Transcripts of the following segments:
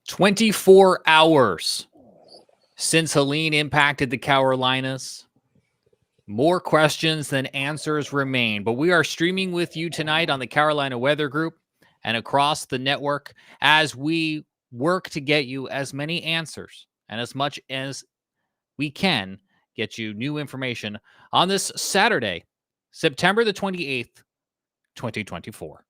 24 hours since Helene impacted the Carolinas. More questions than answers remain, but we are streaming with you tonight on the Carolina Weather Group and across the network as we work to get you as many answers and as much as we can get you new information on this Saturday, September the 28th, 2024.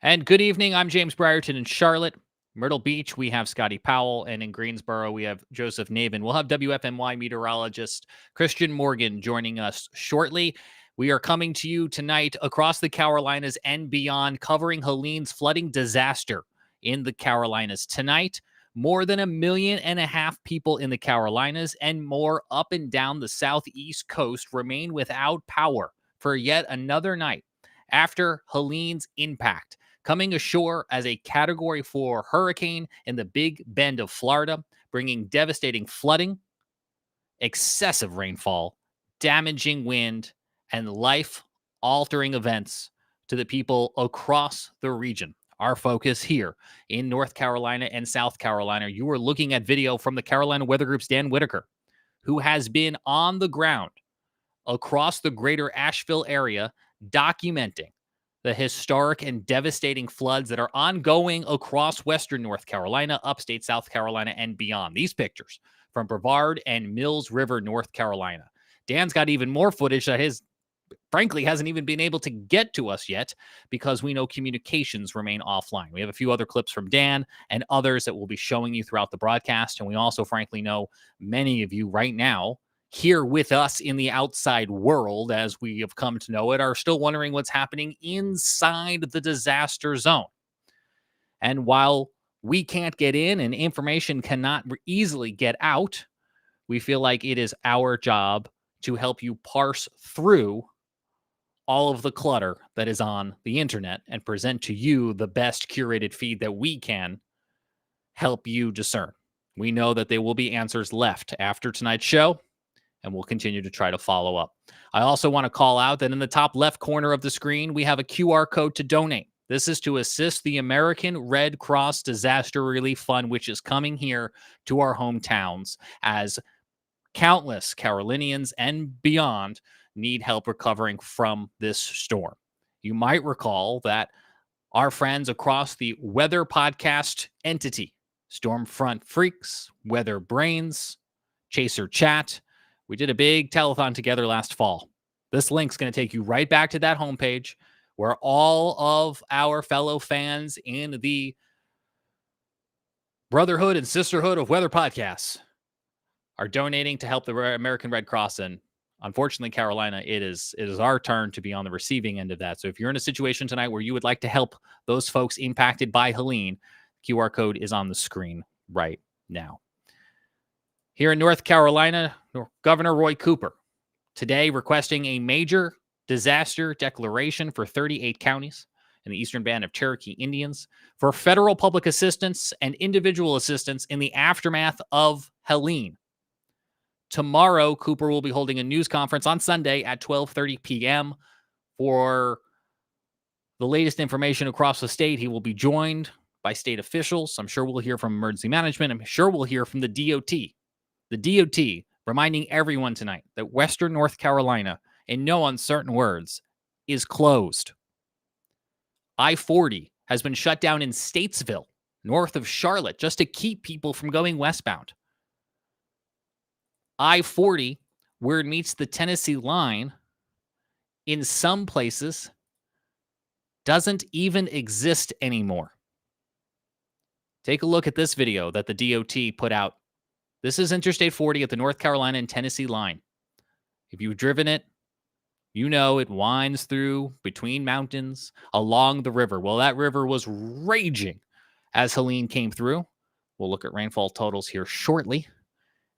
And good evening. I'm James Brierton in Charlotte. Myrtle Beach, we have Scotty Powell. And in Greensboro, we have Joseph Navin. We'll have WFMY meteorologist Christian Morgan joining us shortly. We are coming to you tonight across the Carolinas and beyond, covering Helene's flooding disaster in the Carolinas. Tonight, more than 1.5 million people in the Carolinas and more up and down the southeast coast remain without power for yet another night after Helene's impact, coming ashore as a Category 4 hurricane in the Big Bend of Florida, bringing devastating flooding, excessive rainfall, damaging wind, and life-altering events to the people across the region. Our focus here in North Carolina and South Carolina, you are looking at video from the Carolina Weather Group's Dan Whitaker, who has been on the ground across the greater Asheville area documenting the historic and devastating floods that are ongoing across western North Carolina, upstate South Carolina, and beyond. These pictures from Brevard and Mills River, North Carolina. Dan's got even more footage that frankly hasn't even been able to get to us yet because we know communications remain offline. We have a few other clips from Dan and others that we'll be showing you throughout the broadcast. And we also, frankly, know many of you right now here with us in the outside world, as we have come to know it, are still wondering what's happening inside the disaster zone. And while we can't get in and information cannot easily get out, we feel like it is our job to help you parse through all of the clutter that is on the internet and present to you the best curated feed that we can help you discern. We know that there will be answers left after tonight's show, and we'll continue to try to follow up. I also want to call out that in the top left corner of the screen, we have a QR code to donate. This is to assist the American Red Cross Disaster Relief Fund, which is coming here to our hometowns as countless Carolinians and beyond need help recovering from this storm. You might recall that our friends across the weather podcast entity, Stormfront Freaks, Weather Brains, Chaser Chat, we did a big telethon together last fall. This link's going to take you right back to that homepage where all of our fellow fans in the brotherhood and sisterhood of weather podcasts are donating to help the American Red Cross. And unfortunately, Carolina, it is our turn to be on the receiving end of that. So if you're in a situation tonight where you would like to help those folks impacted by Helene, QR code is on the screen right now. Here in North Carolina, Governor Roy Cooper today requesting a major disaster declaration for 38 counties in the Eastern Band of Cherokee Indians for federal public assistance and individual assistance in the aftermath of Helene. Tomorrow, Cooper will be holding a news conference on Sunday at 12:30 p.m. for the latest information across the state. He will be joined by state officials. I'm sure we'll hear from emergency management. I'm sure we'll hear from the DOT. The DOT reminding everyone tonight that Western North Carolina, in no uncertain words, is closed. I-40 has been shut down in Statesville, north of Charlotte, just to keep people from going westbound. I-40, where it meets the Tennessee line, in some places, doesn't even exist anymore. Take a look at this video that the DOT put out. This is Interstate 40 at the North Carolina and Tennessee line. If you've driven it, you know it winds through between mountains along the river. Well, that river was raging as Helene came through. We'll look at rainfall totals here shortly.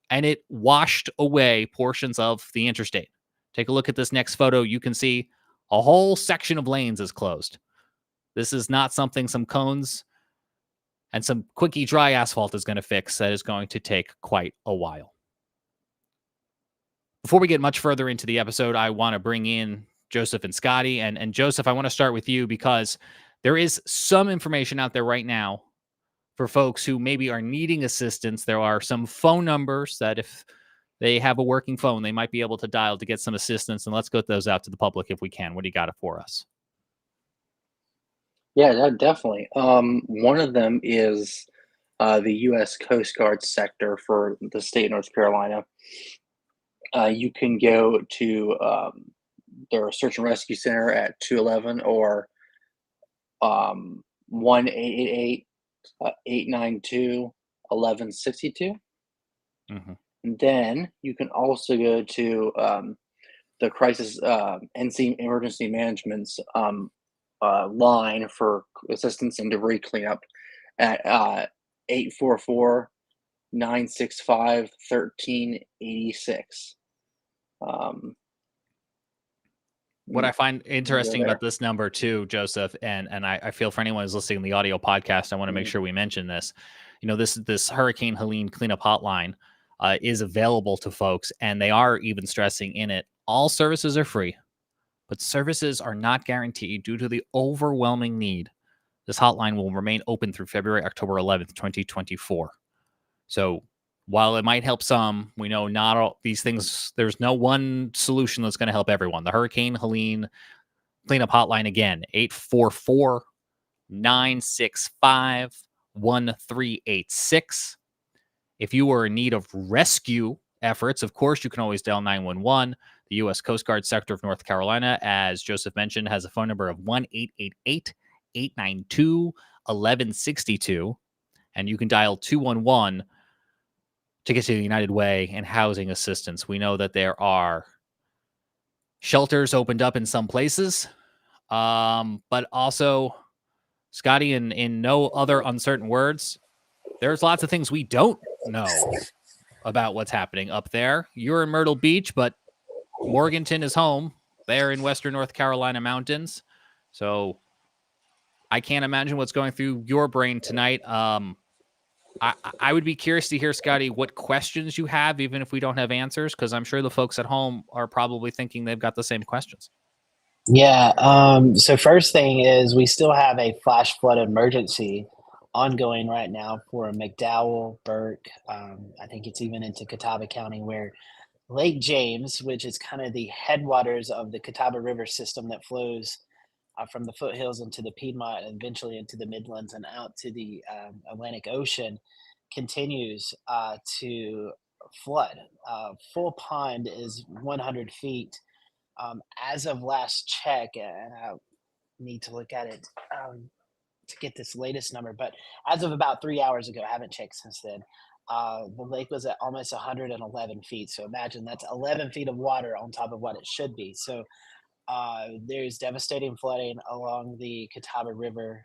And it washed away portions of the interstate. Take a look at this next photo. You can see a whole section of lanes is closed. This is not something some cones and some quickie dry asphalt is going to fix. That is going to take quite a while. before we get much further into the episode, I want to bring in Joseph and Scotty. And Joseph, I want to start with you because there is some information out there right now for folks who maybe are needing assistance. There are some phone numbers that if they have a working phone, they might be able to dial to get some assistance. And let's get those out to the public if we can. What do you got it for us? Yeah, definitely. One of them is the U.S. Coast Guard sector for the state of North Carolina. You can go to their search and rescue center at 211 or 1-888 892 1162. Mm-hmm. And then you can also go to the crisis NC emergency management's line for assistance and debris cleanup at 844 965 1386. What I find interesting about There. this number too, Joseph, and I feel for anyone who's listening to the audio podcast, I want to make Mhm. sure we mention this. This Hurricane Helene cleanup hotline is available to folks, and they are even stressing in it all services are free, but services are not guaranteed due to the overwhelming need. This hotline will remain open through October 11th, 2024. So while it might help some, we know not all these things, there's no one solution that's going to help everyone. The Hurricane Helene cleanup hotline again, 844 965 1386. If you are in need of rescue efforts, of course, you can always dial 911. The U.S. Coast Guard sector of North Carolina, as Joseph mentioned, has a phone number of 1-888 892 1162. And you can dial 211 to get to the United Way and housing assistance. We know that there are shelters opened up in some places, but also, Scotty, in no other uncertain words, there's lots of things we don't know about what's happening up there. You're in Myrtle Beach, but Morganton is home. They're in Western North Carolina mountains. So I can't imagine what's going through your brain tonight. I would be curious to hear, Scotty, what questions you have, even if we don't have answers, because I'm sure the folks at home are probably thinking they've got the same questions. Yeah. So first thing is we still have a flash flood emergency ongoing right now for McDowell, Burke. I think it's even into Catawba County where Lake James, which is kind of the headwaters of the Catawba River system that flows from the foothills into the Piedmont and eventually into the Midlands and out to the Atlantic Ocean, continues to flood. Full pond is 100 feet. As of last check, and I need to look at it to get this latest number, but as of about 3 hours ago, I haven't checked since then. The lake was at almost 111 feet. So imagine that's 11 feet of water on top of what it should be. So there's devastating flooding along the Catawba River,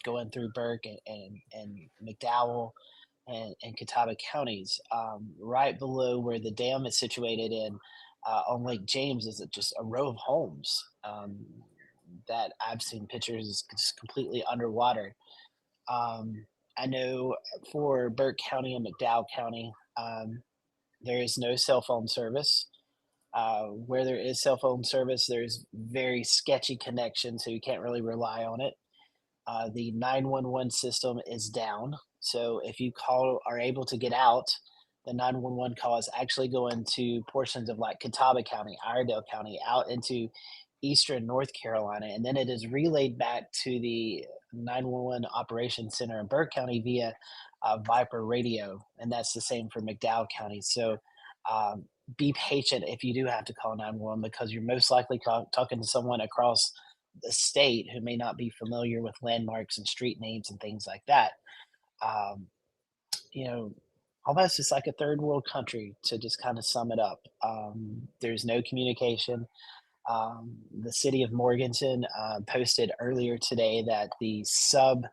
going through Burke and McDowell and Catawba counties. Right below where the dam is situated in on Lake James is just a row of homes that I've seen pictures is just completely underwater. I know for Burke County and McDowell County, there is no cell phone service. Where there is cell phone service, there's very sketchy connection, so you can't really rely on it. The 911 system is down. So if you are able to get out, the 911 call is actually going to portions of like Catawba County, Iredell County, out into eastern North Carolina, and then it is relayed back to the 911 operations center in Burke County via Viper radio, and that's the same for McDowell County. So be patient if you do have to call 911 because you're most likely talking to someone across the state who may not be familiar with landmarks and street names and things like that. Um, you know, almost just like a third world country to just kind of sum it up. There's no communication. The city of Morganton posted earlier today that the sub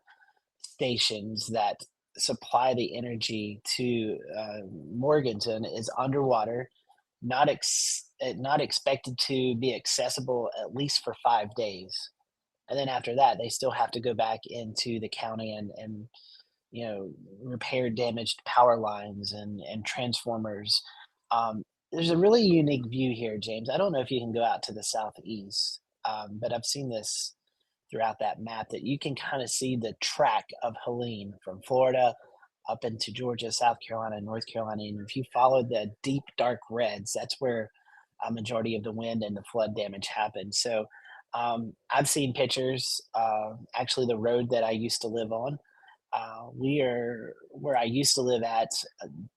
stations that supply the energy to Morganton is underwater, not expected to be accessible at least for 5 days. And then after that, they still have to go back into the county and repair damaged power lines and transformers. There's a really unique view here, James. I don't know if you can go out to the southeast, but I've seen this throughout that map that you can kind of see the track of Helene from Florida up into Georgia, South Carolina, North Carolina. And if you follow the deep, dark reds, that's where a majority of the wind and the flood damage happened. So I've seen pictures. Actually, the road that I used to live on, we are where I used to live at.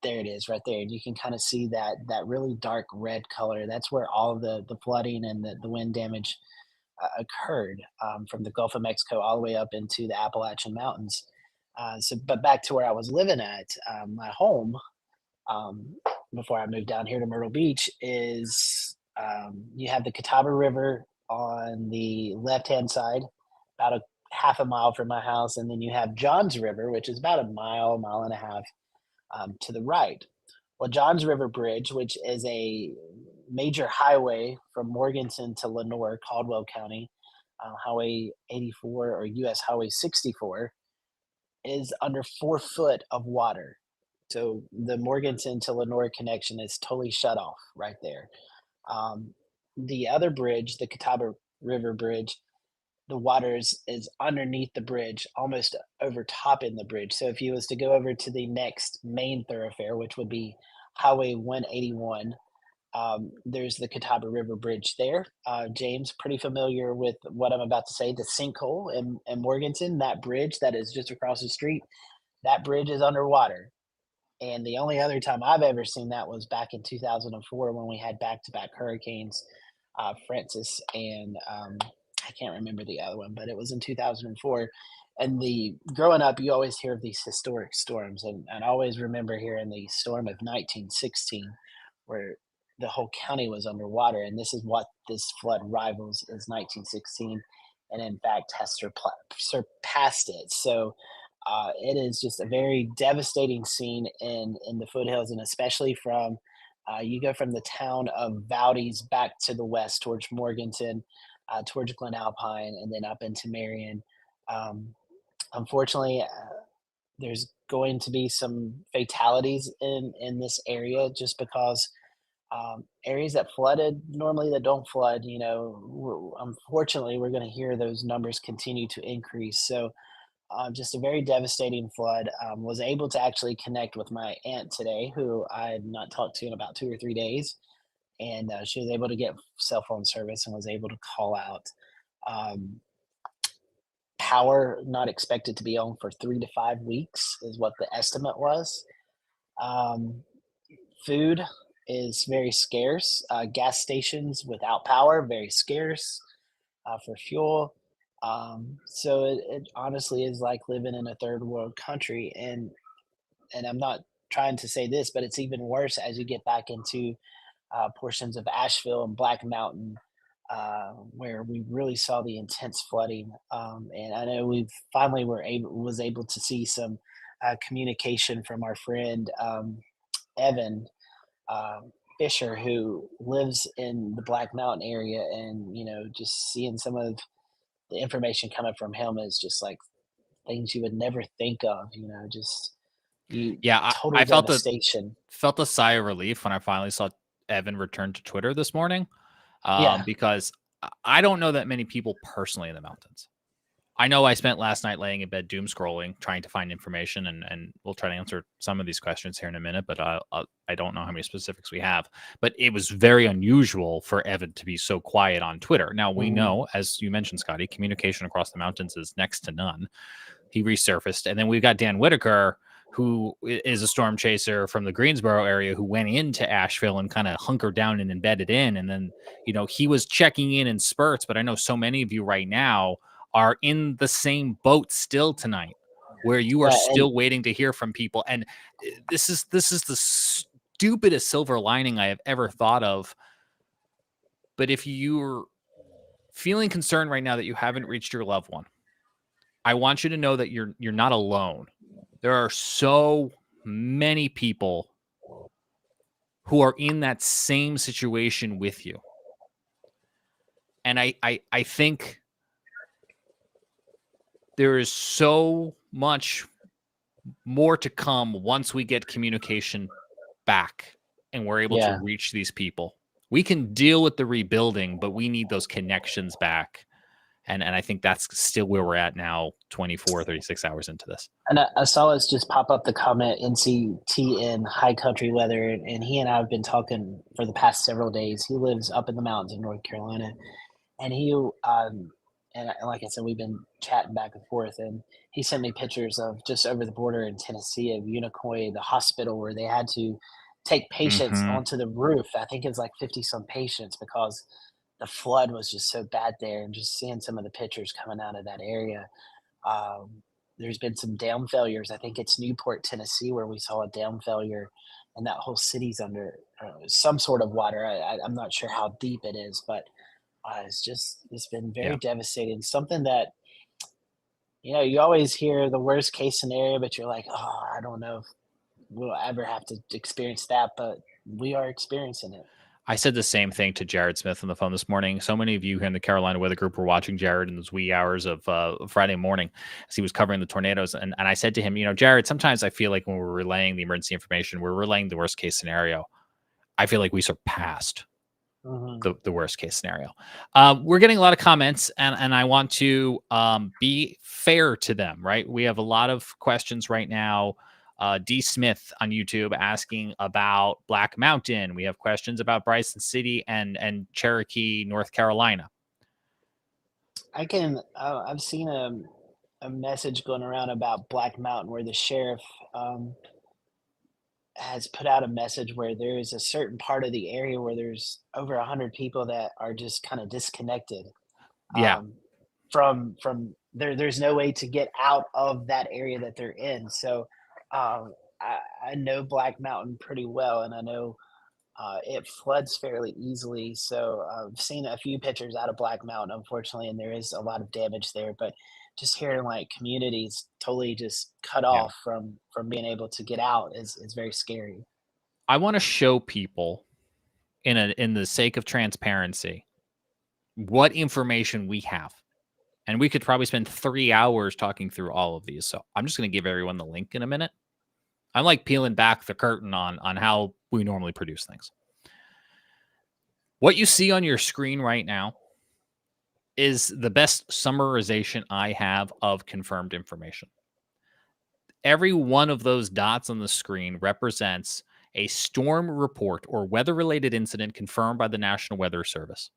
There it is, right there, and you can kind of see that really dark red color. That's where all of the flooding and the wind damage occurred from the Gulf of Mexico all the way up into the Appalachian Mountains. But back to where I was living at, my home um, before I moved down here to Myrtle Beach is you have the Catawba River on the left hand side, about a half a mile from my house, and then you have Johns River, which is about a mile and a half to the right. Well, Johns River Bridge, which is a major highway from Morganton to Lenoir, Caldwell County, Highway 84 or US Highway 64, is under 4 foot of water. So the Morganton to Lenoir connection is totally shut off right there. Um, the other bridge, the Catawba River Bridge, the water is underneath the bridge, almost over top in the bridge. So if you was to go over to the next main thoroughfare, which would be Highway 181, there's the Catawba River Bridge there. James, pretty familiar with what I'm about to say. The sinkhole in Morganton, that bridge that is just across the street, that bridge is underwater. And the only other time I've ever seen that was back in 2004 when we had back-to-back hurricanes, Francis and I can't remember the other one, but it was in 2004. And the growing up, you always hear of these historic storms, and I always remember hearing the storm of 1916, where the whole county was underwater, and this is what this flood rivals is 1916, and in fact has surpassed it. So it is just a very devastating scene in the foothills, and especially from you go from the town of Valdez back to the west towards Morganton, towards Glen Alpine, and then up into Marion. Um, Unfortunately, there's going to be some fatalities in this area just because areas that flooded normally that don't flood, unfortunately, we're going to hear those numbers continue to increase. So just a very devastating flood. Was able to actually connect with my aunt today, who I had not talked to in about 2 or 3 days, and she was able to get cell phone service and was able to call out. Um, Power not expected to be on for 3 to 5 weeks is what the estimate was. Um, Food is very scarce. Gas stations without power very scarce for fuel. So it honestly is like living in a third world country, and I'm not trying to say this, but it's even worse as you get back into portions of Asheville and Black Mountain, where we really saw the intense flooding. And I know we finally was able to see some communication from our friend Evan Fisher, who lives in the Black Mountain area, and just seeing some of the information coming from him is just like things you would never think of. Just you Yeah, total I devastation. felt a sigh of relief when I finally saw Evan return to Twitter this morning, Yeah, because I don't know that many people personally in the mountains. I know I spent last night laying in bed doom scrolling, trying to find information, and we'll try to answer some of these questions here in a minute, but I don't know how many specifics we have. But it was very unusual for Evan to be so quiet on Twitter. Now, we mhm. know, as you mentioned, Scotty, communication across the mountains is next to none. He resurfaced. And then we've got Dan Whitaker, who is a storm chaser from the Greensboro area, who went into Asheville and kind of hunkered down and embedded in. And then, he was checking in spurts. But I know so many of you right now are in the same boat still tonight, where you are Yeah, and still waiting to hear from people. And this is the stupidest silver lining I have ever thought of. But if you're feeling concerned right now that you haven't reached your loved one, I want you to know that you're not alone. There are so many people who are in that same situation with you. And I think there is so much more to come once we get communication back. and we're able to reach these people. We can deal with the rebuilding, but we need those connections back. And I think that's still where we're at now, 24, 36 hours into this. And I saw us just pop up the comment NCTN High Country Weather, and he and I have been talking for the past several days. He lives up in the mountains in North Carolina, and like I said, we've been chatting back and forth, and he sent me pictures of just over the border in Tennessee of Unicoi, the hospital where they had to take patients onto the roof. I think it was like 50 some patients because the flood was just so bad there, and just seeing some of the pictures coming out of that area. There's been some dam failures. I think it's Newport, Tennessee, where we saw a dam failure, and that whole city's under some sort of water. I'm not sure how deep it is, but it's been very devastating. Something that you always hear the worst case scenario, but you're like, oh, I don't know if we'll ever have to experience that, but we are experiencing it. I said the same thing to Jared Smith on the phone this morning. So many of you here in the Carolina Weather Group were watching Jared in those wee hours of Friday morning as he was covering the tornadoes. And I said to him, Jared, sometimes I feel like when we're relaying the emergency information, we're relaying the worst case scenario. I feel like we surpassed the worst case scenario. We're getting a lot of comments, and I want to be fair to them, right? We have a lot of questions right now. D. Smith on YouTube asking about Black Mountain. We have questions about Bryson City and Cherokee, North Carolina. I've seen a message going around about Black Mountain where the sheriff has put out a message where there is a certain part of the area where there's over 100 people that are just kind of disconnected. Yeah. From there's no way to get out of that area that they're in. So I know Black Mountain pretty well, and I know it floods fairly easily. So I've seen a few pictures out of Black Mountain, unfortunately, and there is a lot of damage there. But just hearing like communities totally just cut off from being able to get out is very scary. I want to show people, in the sake of transparency, what information we have. And we could probably spend 3 hours talking through all of these. So I'm just going to give everyone the link in a minute. I'm like peeling back the curtain on how we normally produce things. What you see on your screen right now is the best summarization I have of confirmed information. Every one of those dots on the screen represents a storm report or weather-related incident confirmed by the National Weather Service.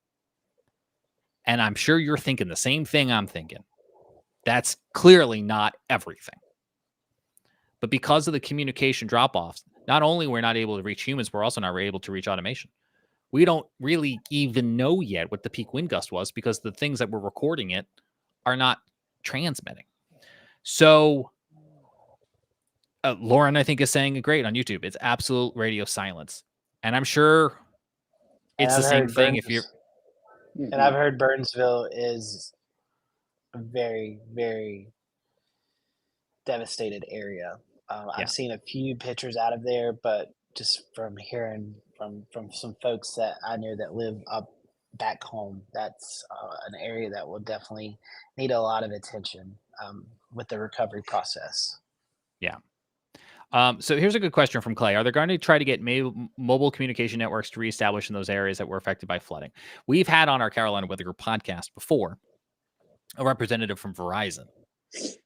And I'm sure you're thinking the same thing I'm thinking. That's clearly not everything. But because of the communication drop-offs, not only we're not able to reach humans, we're also not able to reach automation. We don't really even know yet what the peak wind gust was because the things that we're recording it are not transmitting. So Lauren, I think, is saying it great on YouTube. It's absolute radio silence. And I'm sure it's the same thing if you're... And I've heard Burnsville is a very, very devastated area. I've seen a few pictures out of there, but just from hearing from some folks that I know that live up back home, that's an area that will definitely need a lot of attention with the recovery process. Yeah. So here's a good question from Clay. Are they going to try to get mobile communication networks to reestablish in those areas that were affected by flooding? We've had on our Carolina Weather Group podcast before a representative from Verizon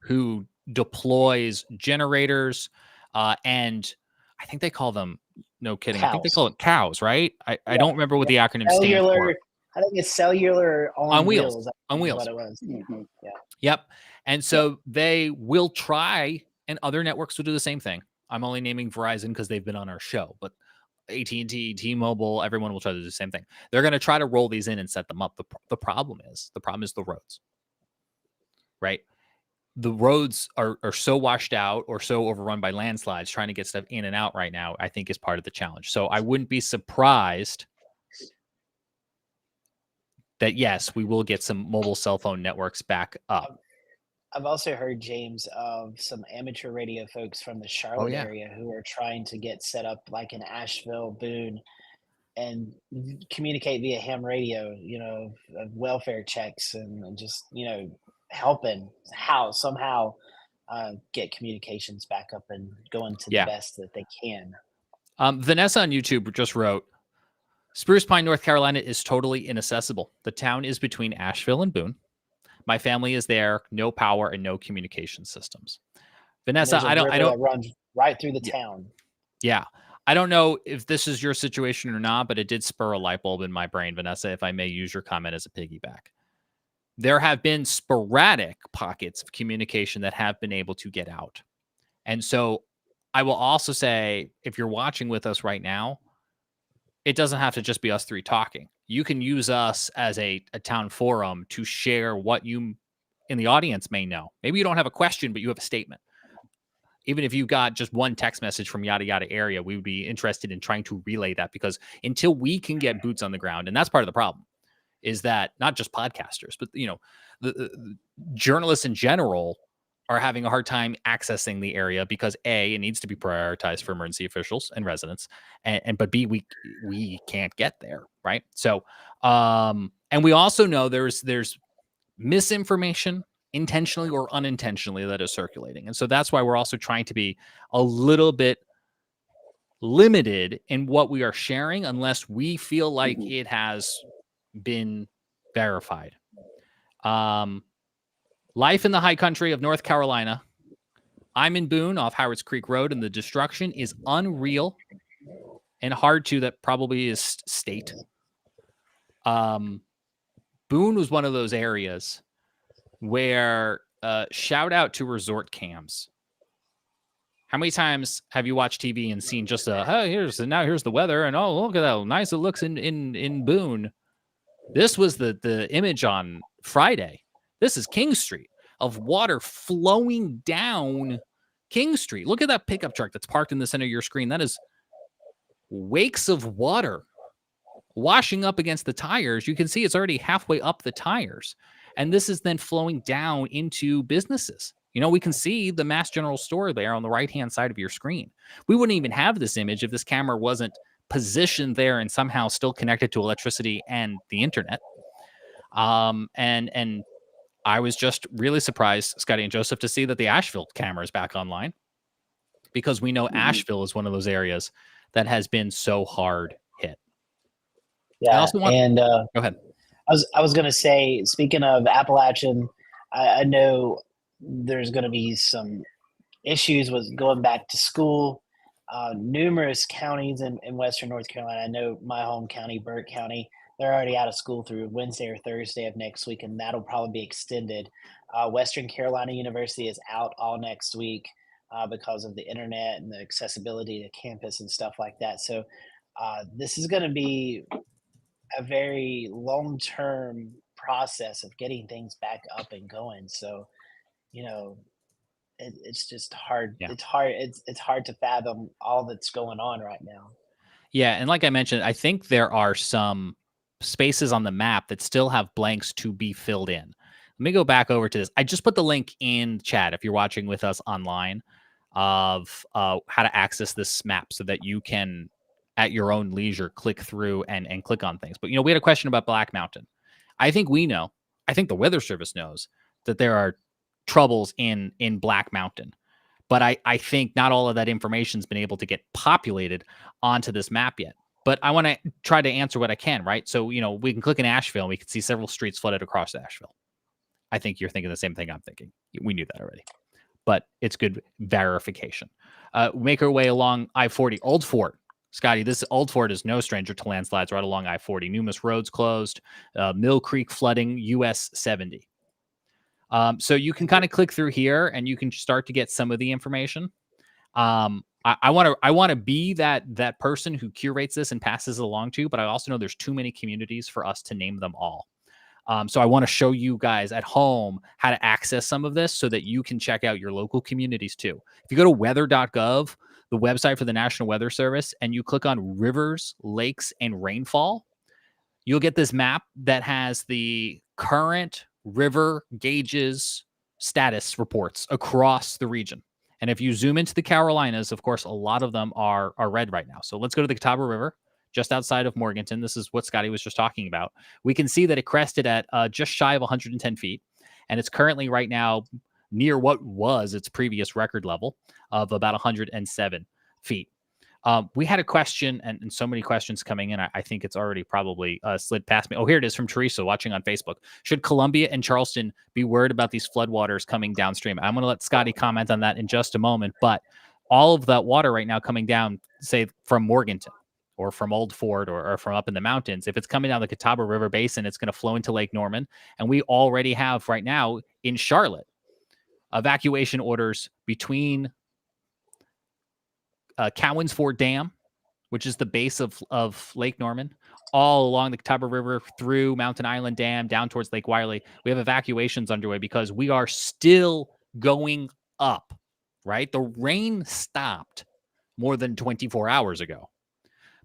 who deploys generators and I think they call them, no kidding, Cows. I think they call it cows, right? I don't remember what the acronym stands for. I think it's cellular on wheels. On wheels. What it was. Mm-hmm. Yeah. Yep. And so they will try, and other networks will do the same thing. I'm only naming Verizon because they've been on our show, but AT&T, T-Mobile, everyone will try to do the same thing. They're going to try to roll these in and set them up. The problem is the roads, right? The roads are so washed out or so overrun by landslides, trying to get stuff in and out right now, I think, is part of the challenge. So I wouldn't be surprised that, yes, we will get some mobile cell phone networks back up. I've also heard, James, of some amateur radio folks from the Charlotte area who are trying to get set up like in Asheville, Boone, and communicate via ham radio, of welfare checks and just, helping somehow get communications back up and going to the best that they can. Vanessa on YouTube just wrote, Spruce Pine, North Carolina is totally inaccessible. The town is between Asheville and Boone. My family is there, no power and no communication systems. Vanessa, I don't that runs right through the town. Yeah. I don't know if this is your situation or not, but it did spur a light bulb in my brain, Vanessa, if I may use your comment as a piggyback. There have been sporadic pockets of communication that have been able to get out. And so I will also say, if you're watching with us right now, it doesn't have to just be us three talking. You can use us as a town forum to share what you in the audience may know. Maybe you don't have a question, but you have a statement. Even if you got just one text message from yada yada area, we would be interested in trying to relay that, because until we can get boots on the ground, and that's part of the problem, is that not just podcasters, but the journalists in general are having a hard time accessing the area because A, it needs to be prioritized for emergency officials and residents, but B, we can't get there, right? So, and we also know there's misinformation, intentionally or unintentionally, that is circulating. And so that's why we're also trying to be a little bit limited in what we are sharing unless we feel like it has been verified. Life in the high country of North Carolina. I'm in Boone off Howard's Creek Road, and the destruction is unreal and hard to, that probably is state. Boone was one of those areas where shout out to resort cams. How many times have you watched TV and seen just here's the weather, and oh, look at how nice it looks in Boone. This was the image on Friday. This is King Street, of water flowing down King Street. Look at that pickup truck that's parked in the center of your screen. That is wakes of water washing up against the tires. You can see it's already halfway up the tires. And this is then flowing down into businesses. We can see the Mass General Store there on the right-hand side of your screen. We wouldn't even have this image if this camera wasn't positioned there and somehow still connected to electricity and the internet. And I was just really surprised, Scotty and Joseph, to see that the Asheville camera is back online, because we know Asheville is one of those areas that has been so hard hit. Yeah, I also want, go ahead. I was going to say, speaking of Appalachian, I know there's going to be some issues with going back to school. Numerous counties in Western North Carolina. I know my home county, Burke County, they're already out of school through Wednesday or Thursday of next week, and that'll probably be extended. Western Carolina University is out all next week because of the internet and the accessibility to campus and stuff like that. So this is going to be a very long-term process of getting things back up and going. So, it's just hard. Yeah. It's hard to fathom all that's going on right now. Yeah, and like I mentioned, I think there are some spaces on the map that still have blanks to be filled in. Let me go back over to this. I just put the link in chat if you're watching with us online of how to access this map so that you can, at your own leisure, click through and click on things. But, we had a question about Black Mountain. I think the Weather Service knows that there are troubles in Black Mountain. But I think not all of that information has been able to get populated onto this map yet. But I want to try to answer what I can, right? So, we can click in Asheville and we can see several streets flooded across Asheville. I think you're thinking the same thing I'm thinking. We knew that already. But it's good verification. Make our way along I-40. Old Fort. Scotty, this Old Fort is no stranger to landslides right along I-40. Numerous roads closed. Mill Creek flooding, US 70. So you can kind of click through here and you can start to get some of the information. I want to be that person who curates this and passes it along to, but I also know there's too many communities for us to name them all. So I want to show you guys at home how to access some of this so that you can check out your local communities too. If you go to weather.gov, the website for the National Weather Service, and you click on rivers, lakes, and rainfall, you'll get this map that has the current river gauges status reports across the region. And if you zoom into the Carolinas, of course, a lot of them are red right now. So let's go to the Catawba River, just outside of Morganton. This is what Scotty was just talking about. We can see that it crested at just shy of 110 feet. And it's currently right now near what was its previous record level of about 107 feet. We had a question and so many questions coming in. I think it's already probably slid past me. Oh, here it is from Teresa watching on Facebook. Should Columbia and Charleston be worried about these floodwaters coming downstream? I'm going to let Scotty comment on that in just a moment. But all of that water right now coming down, say from Morganton or from Old Fort or from up in the mountains, if it's coming down the Catawba River Basin, it's going to flow into Lake Norman. And we already have right now in Charlotte evacuation orders between Cowan's Ford Dam, which is the base of Lake Norman, all along the Catawba River through Mountain Island Dam down towards Lake Wiley. We have evacuations underway because we are still going up, right? The rain stopped more than 24 hours ago,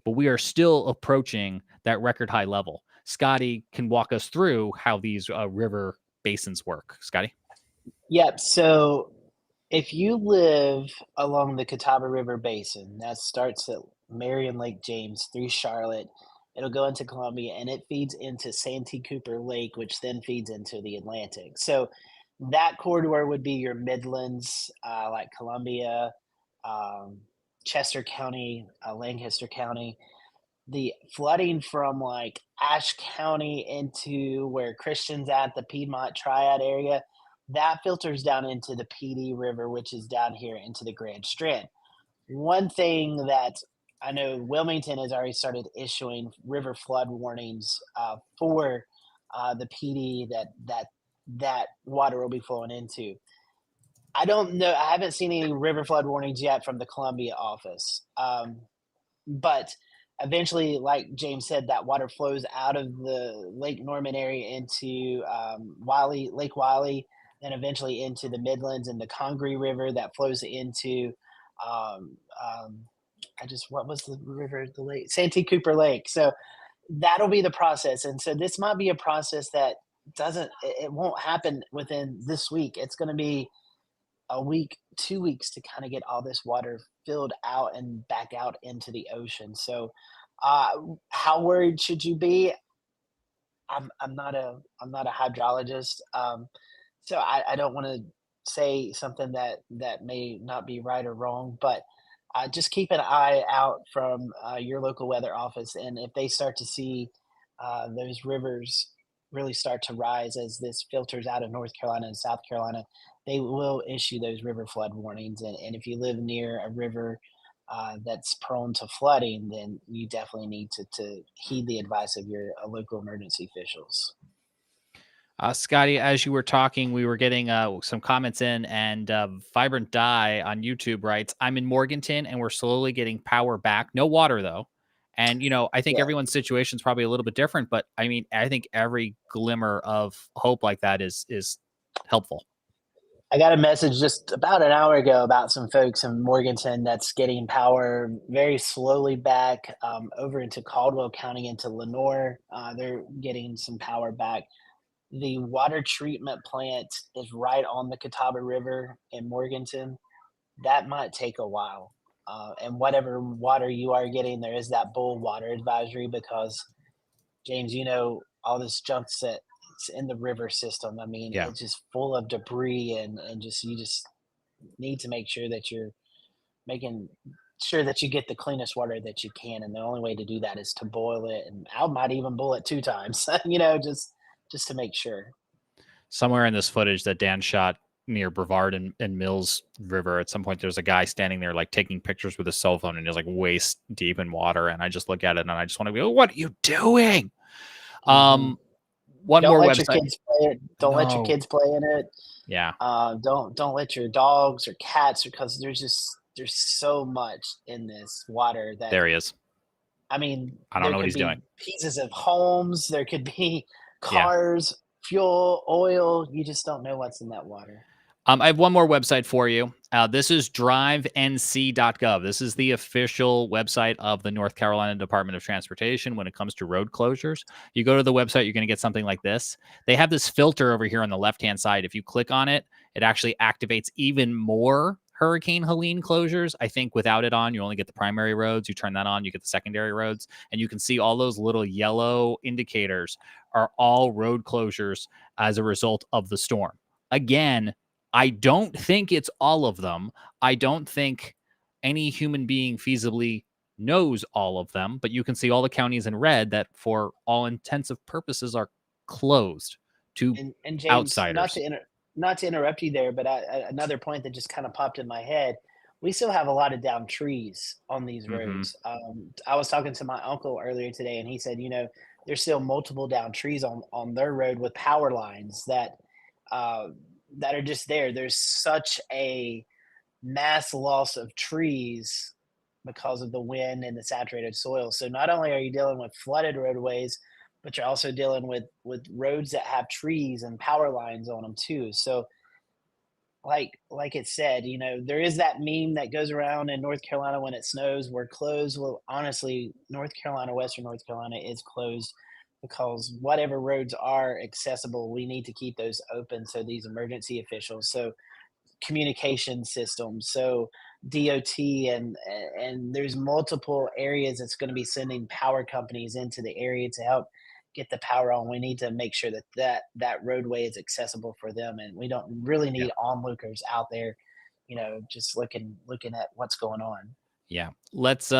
but we are still approaching that record high level. Scotty can walk us through how these river basins work. Scotty? Yep. So if you live along the Catawba River Basin, that starts at Marion Lake James through Charlotte, it'll go into Columbia and it feeds into Santee Cooper Lake, which then feeds into the Atlantic. So that corridor would be your Midlands, like Columbia, um, Chester County, Lancaster County. The flooding from like Ashe County into where Christian's at, the Piedmont Triad area, that filters down into the PD River, which is down here into the Grand Strand. One thing that I know Wilmington has already started issuing river flood warnings for the PD that water will be flowing into. I don't know. I haven't seen any river flood warnings yet from the Columbia office. But eventually, like James said, that water flows out of the Lake Norman area into Lake Wiley, then eventually into the Midlands and the Congaree River that flows into um, what was the river, the lake, Santee Cooper Lake. So that'll be the process, and so this might be a process that it won't happen within this week. It's going to be a week, 2 weeks to kind of get all this water filled out and back out into the ocean. So, how worried should you be? I'm not a hydrologist, so I don't want to say something that may not be right or wrong, but just keep an eye out from your local weather office, and if they start to see those rivers really start to rise as this filters out of North Carolina and South Carolina, they will issue those river flood warnings. And if you live near a river that's prone to flooding, then you definitely need to heed the advice of your local emergency officials. Scotty, as you were talking, we were getting some comments in, and Vibrant Dye on YouTube writes, I'm in Morganton and we're slowly getting power back. No water, though. And, I think Yeah. everyone's situation is probably a little bit different, but I mean, I think every glimmer of hope like that is helpful. I got a message just about an hour ago about some folks in Morganton that's getting power very slowly back over into Caldwell County, into Lenoir. They're getting some power back. The water treatment plant is right on the Catawba River in Morganton. That might take a while. And whatever water you are getting, there is that bull water advisory because, James, all this junk that's in the river system. I mean, Yeah. it's just full of debris and you just need to make sure that you're making sure that you get the cleanest water that you can. And the only way to do that is to boil it. And I might even boil it 2 times, just to make sure. Somewhere in this footage that Dan shot near Brevard and Mills River, at some point there's a guy standing there like taking pictures with a cell phone and he's like waist deep in water, and I just look at it and I just want to go, what are you doing? One Don't more let website. your kids play it. Don't let your kids play in it. Yeah. Don't let your dogs or cats, because there's so much in this water that There he is. I mean, I don't know what he's doing. Pieces of homes, there could be cars, fuel, oil. You just don't know what's in that water. I have one more website for you. This is drivenc.gov. This is the official website of the North Carolina Department of Transportation when it comes to road closures. You go to the website, you're going to get something like this. They have this filter over here on the left-hand side. If you click on it, it actually activates even more Hurricane Helene closures. I think without it on, you only get the primary roads. You turn that on, you get the secondary roads. And you can see all those little yellow indicators are all road closures as a result of the storm. Again, I don't think it's all of them. I don't think any human being feasibly knows all of them, but you can see all the counties in red that for all intensive purposes are closed to And James, outsiders. not to interrupt you there, but another point that just kind of popped in my head. We still have a lot of downed trees on these Hmm. roads. I was talking to my uncle earlier today, and he said, there's still multiple downed trees on their road with power lines uh, that are just there. There's such a mass loss of trees because of the wind and the saturated soil. So not only are you dealing with flooded roadways, but you're also dealing with roads that have trees and power lines on them too. So like it said, there is that meme that goes around in North Carolina when it snows, we're closed. Well, honestly, North Carolina, Western North Carolina is closed because whatever roads are accessible, we need to keep those open so these emergency officials, so communication systems, so DOT, and there's multiple areas that's going to be sending power companies into the area to help get the power on. We need to make sure that roadway is accessible for them, and we don't really Yeah. need onlookers out there, just looking at what's going on. Yeah. Let's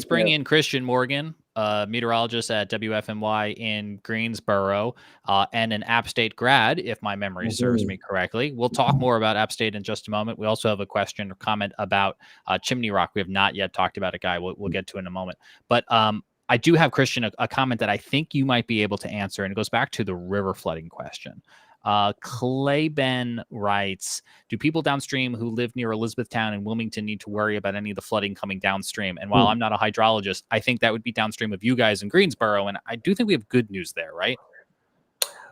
bring in Christian Morgan, meteorologist at WFMY in Greensboro, and an App State grad, if my memory serves me correctly. We'll talk more about App State in just a moment. We also have a question or comment about Chimney Rock. We have not yet talked about a guy we'll get to in a moment. But I do have, Christian, a comment that I think you might be able to answer, and it goes back to the river flooding question. Clay Ben writes, do people downstream who live near Elizabethtown and Wilmington need to worry about any of the flooding coming downstream? And while I'm not a hydrologist, I think that would be downstream of you guys in Greensboro. And I do think we have good news there, right?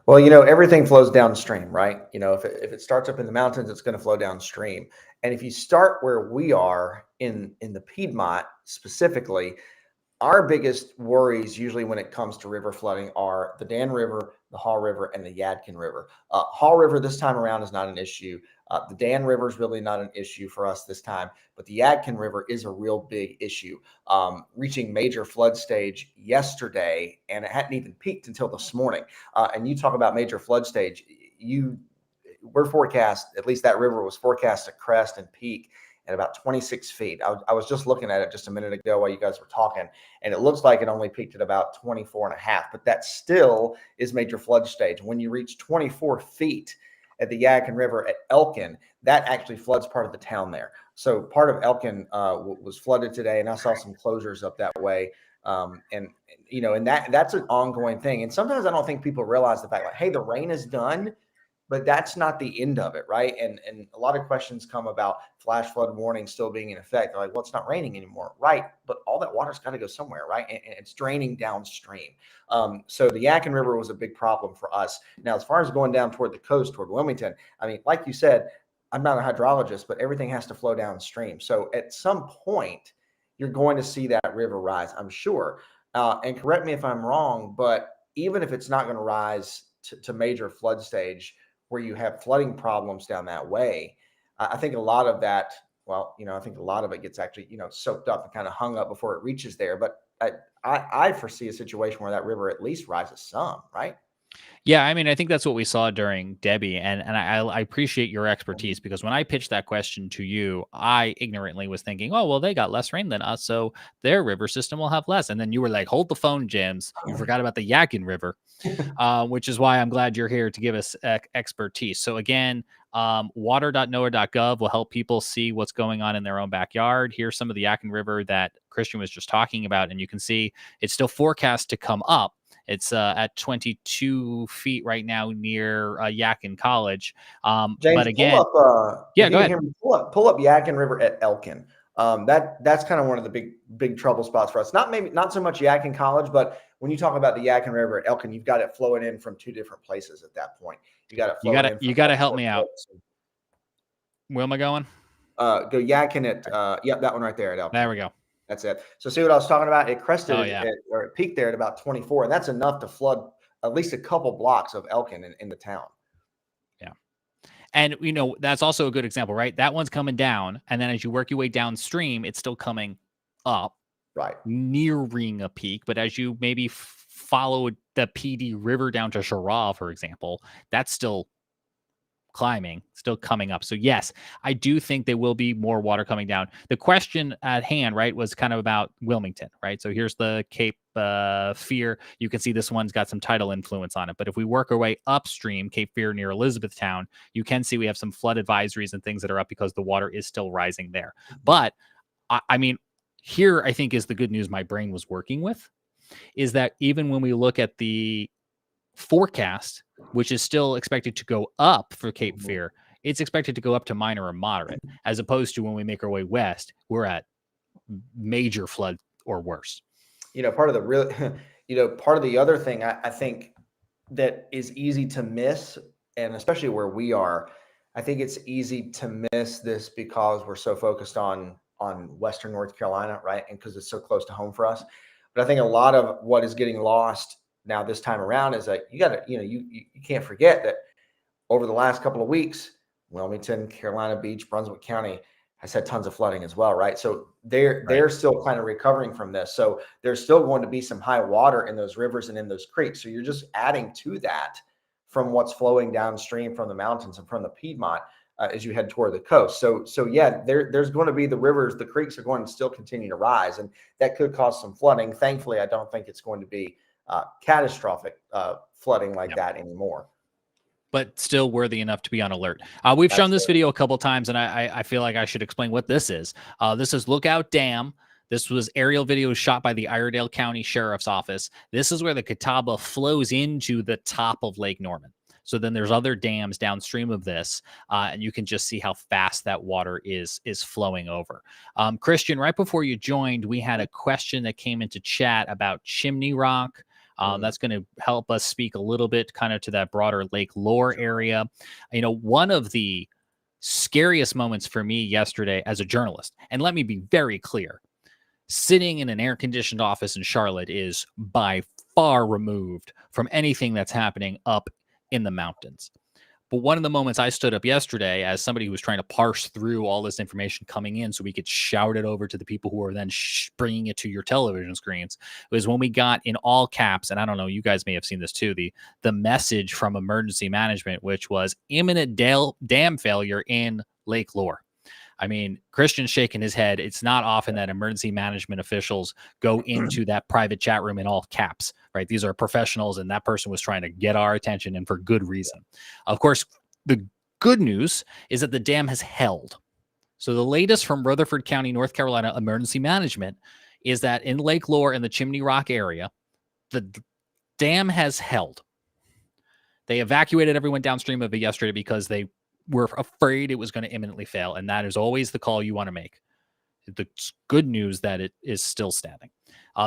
Well, everything flows downstream, right? If it starts up in the mountains, it's going to flow downstream. And if you start where we are in the Piedmont specifically, our biggest worries usually when it comes to river flooding are the Dan River, the Haw River, and the Yadkin River. Haw River this time around is not an issue. The Dan River is really not an issue for us this time, but the Yadkin River is a real big issue, reaching major flood stage yesterday, and it hadn't even peaked until this morning. And you talk about major flood stage, we're forecast, at least that river was forecast to crest and peak at about 26 feet. I was just looking at it just a minute ago while you guys were talking, and it looks like it only peaked at about 24 and a half, but that still is major flood stage. When you reach 24 feet at the Yadkin River at Elkin, that actually floods part of the town there. So part of Elkin was flooded today, and I saw some closures up that way. And that's an ongoing thing. And sometimes I don't think people realize the fact, like, hey, the rain is done, but that's not the end of it, right? And a lot of questions come about flash flood warning still being in effect. They're like, well, it's not raining anymore, right? But all that water's got to go somewhere, right? And it's draining downstream. So the Yadkin River was a big problem for us. Now, as far as going down toward the coast, toward Wilmington, I mean, like you said, I'm not a hydrologist, but everything has to flow downstream. So at some point, you're going to see that river rise, I'm sure. And correct me if I'm wrong, but even if it's not going to rise to major flood stage, where you have flooding problems down that way, I think a lot of that, I think a lot of it gets actually, soaked up and kind of hung up before it reaches there. But I foresee a situation where that river at least rises some, right? Yeah, I mean, I think that's what we saw during Debbie, and I appreciate your expertise, because when I pitched that question to you, I ignorantly was thinking, oh, well, they got less rain than us, so their river system will have less. And then you were like, hold the phone, James. You forgot about the Yadkin River, which is why I'm glad you're here to give us expertise. So again, water.noaa.gov will help people see what's going on in their own backyard. Here's some of the Yadkin River that Christian was just talking about, and you can see it's still forecast to come up. It's at 22 feet right now near Yadkin College. James, but again, yeah, go ahead. Pull up Yadkin River at Elkin. That's kind of one of the big trouble spots for us. Not so much Yadkin College, but when you talk about the Yadkin River at Elkin, you've got it flowing in from two different places at that point. You got it. You got to help me out. Where am I going? Go Yadkin at that one right there at Elkin. There we go. That's it. So see what I was talking about? It crested or it peaked there at about 24, and that's enough to flood at least a couple blocks of Elkin in the town. Yeah. And, that's also a good example, right? That one's coming down, and then as you work your way downstream, it's still coming up. Right. Nearing a peak. But as you maybe follow the PD River down to Chiraw, for example, that's still climbing, still coming up. So yes, I do think there will be more water coming down. The question at hand, right, was kind of about Wilmington, right? So here's the Cape Fear. You can see this one's got some tidal influence on it. But if we work our way upstream, Cape Fear near Elizabethtown, you can see we have some flood advisories and things that are up because the water is still rising there. But I mean, here I think is the good news my brain was working with, is that even when we look at the forecast, which is still expected to go up for Cape Fear, it's expected to go up to minor or moderate, as opposed to when we make our way west, we're at major flood or worse. Part of the real, part of the other thing I think that is easy to miss, and especially where we are, I think it's easy to miss this because we're so focused on Western North Carolina, right? And because it's so close to home for us. But I think a lot of what is getting lost now this time around is that you can't forget that over the last couple of weeks, Wilmington, Carolina Beach, Brunswick County has had tons of flooding as well, right? So they're still kind of recovering from this. So there's still going to be some high water in those rivers and in those creeks. So you're just adding to that from what's flowing downstream from the mountains and from the Piedmont as you head toward the coast. So yeah, there's going to be the rivers, the creeks are going to still continue to rise, and that could cause some flooding. Thankfully, I don't think it's going to be catastrophic flooding like that anymore. But still worthy enough to be on alert. We've shown this video a couple times, and I feel like I should explain what this is. This is Lookout Dam. This was aerial video shot by the Iredell County Sheriff's Office. This is where the Catawba flows into the top of Lake Norman. So then there's other dams downstream of this, and you can just see how fast that water is flowing over. Christian, right before you joined, we had a question that came into chat about Chimney Rock. That's going to help us speak a little bit kind of to that broader Lake Lure area. One of the scariest moments for me yesterday as a journalist, and let me be very clear, sitting in an air-conditioned office in Charlotte is by far removed from anything that's happening up in the mountains. But one of the moments I stood up yesterday as somebody who was trying to parse through all this information coming in so we could shout it over to the people who are then bringing it to your television screens was when we got in all caps, and I don't know, you guys may have seen this too, the message from emergency management, which was imminent dam failure in Lake Lure. I mean, Christian's shaking his head. It's not often that emergency management officials go into that private chat room in all caps, right? These are professionals, and that person was trying to get our attention, and for good reason. Of course, the good news is that the dam has held. So the latest from Rutherford County, North Carolina Emergency Management is that in Lake Lure and the Chimney Rock area, the dam has held. They evacuated everyone downstream of it yesterday because they were afraid it was going to imminently fail. And that is always the call you want to make. The good news that it is still standing.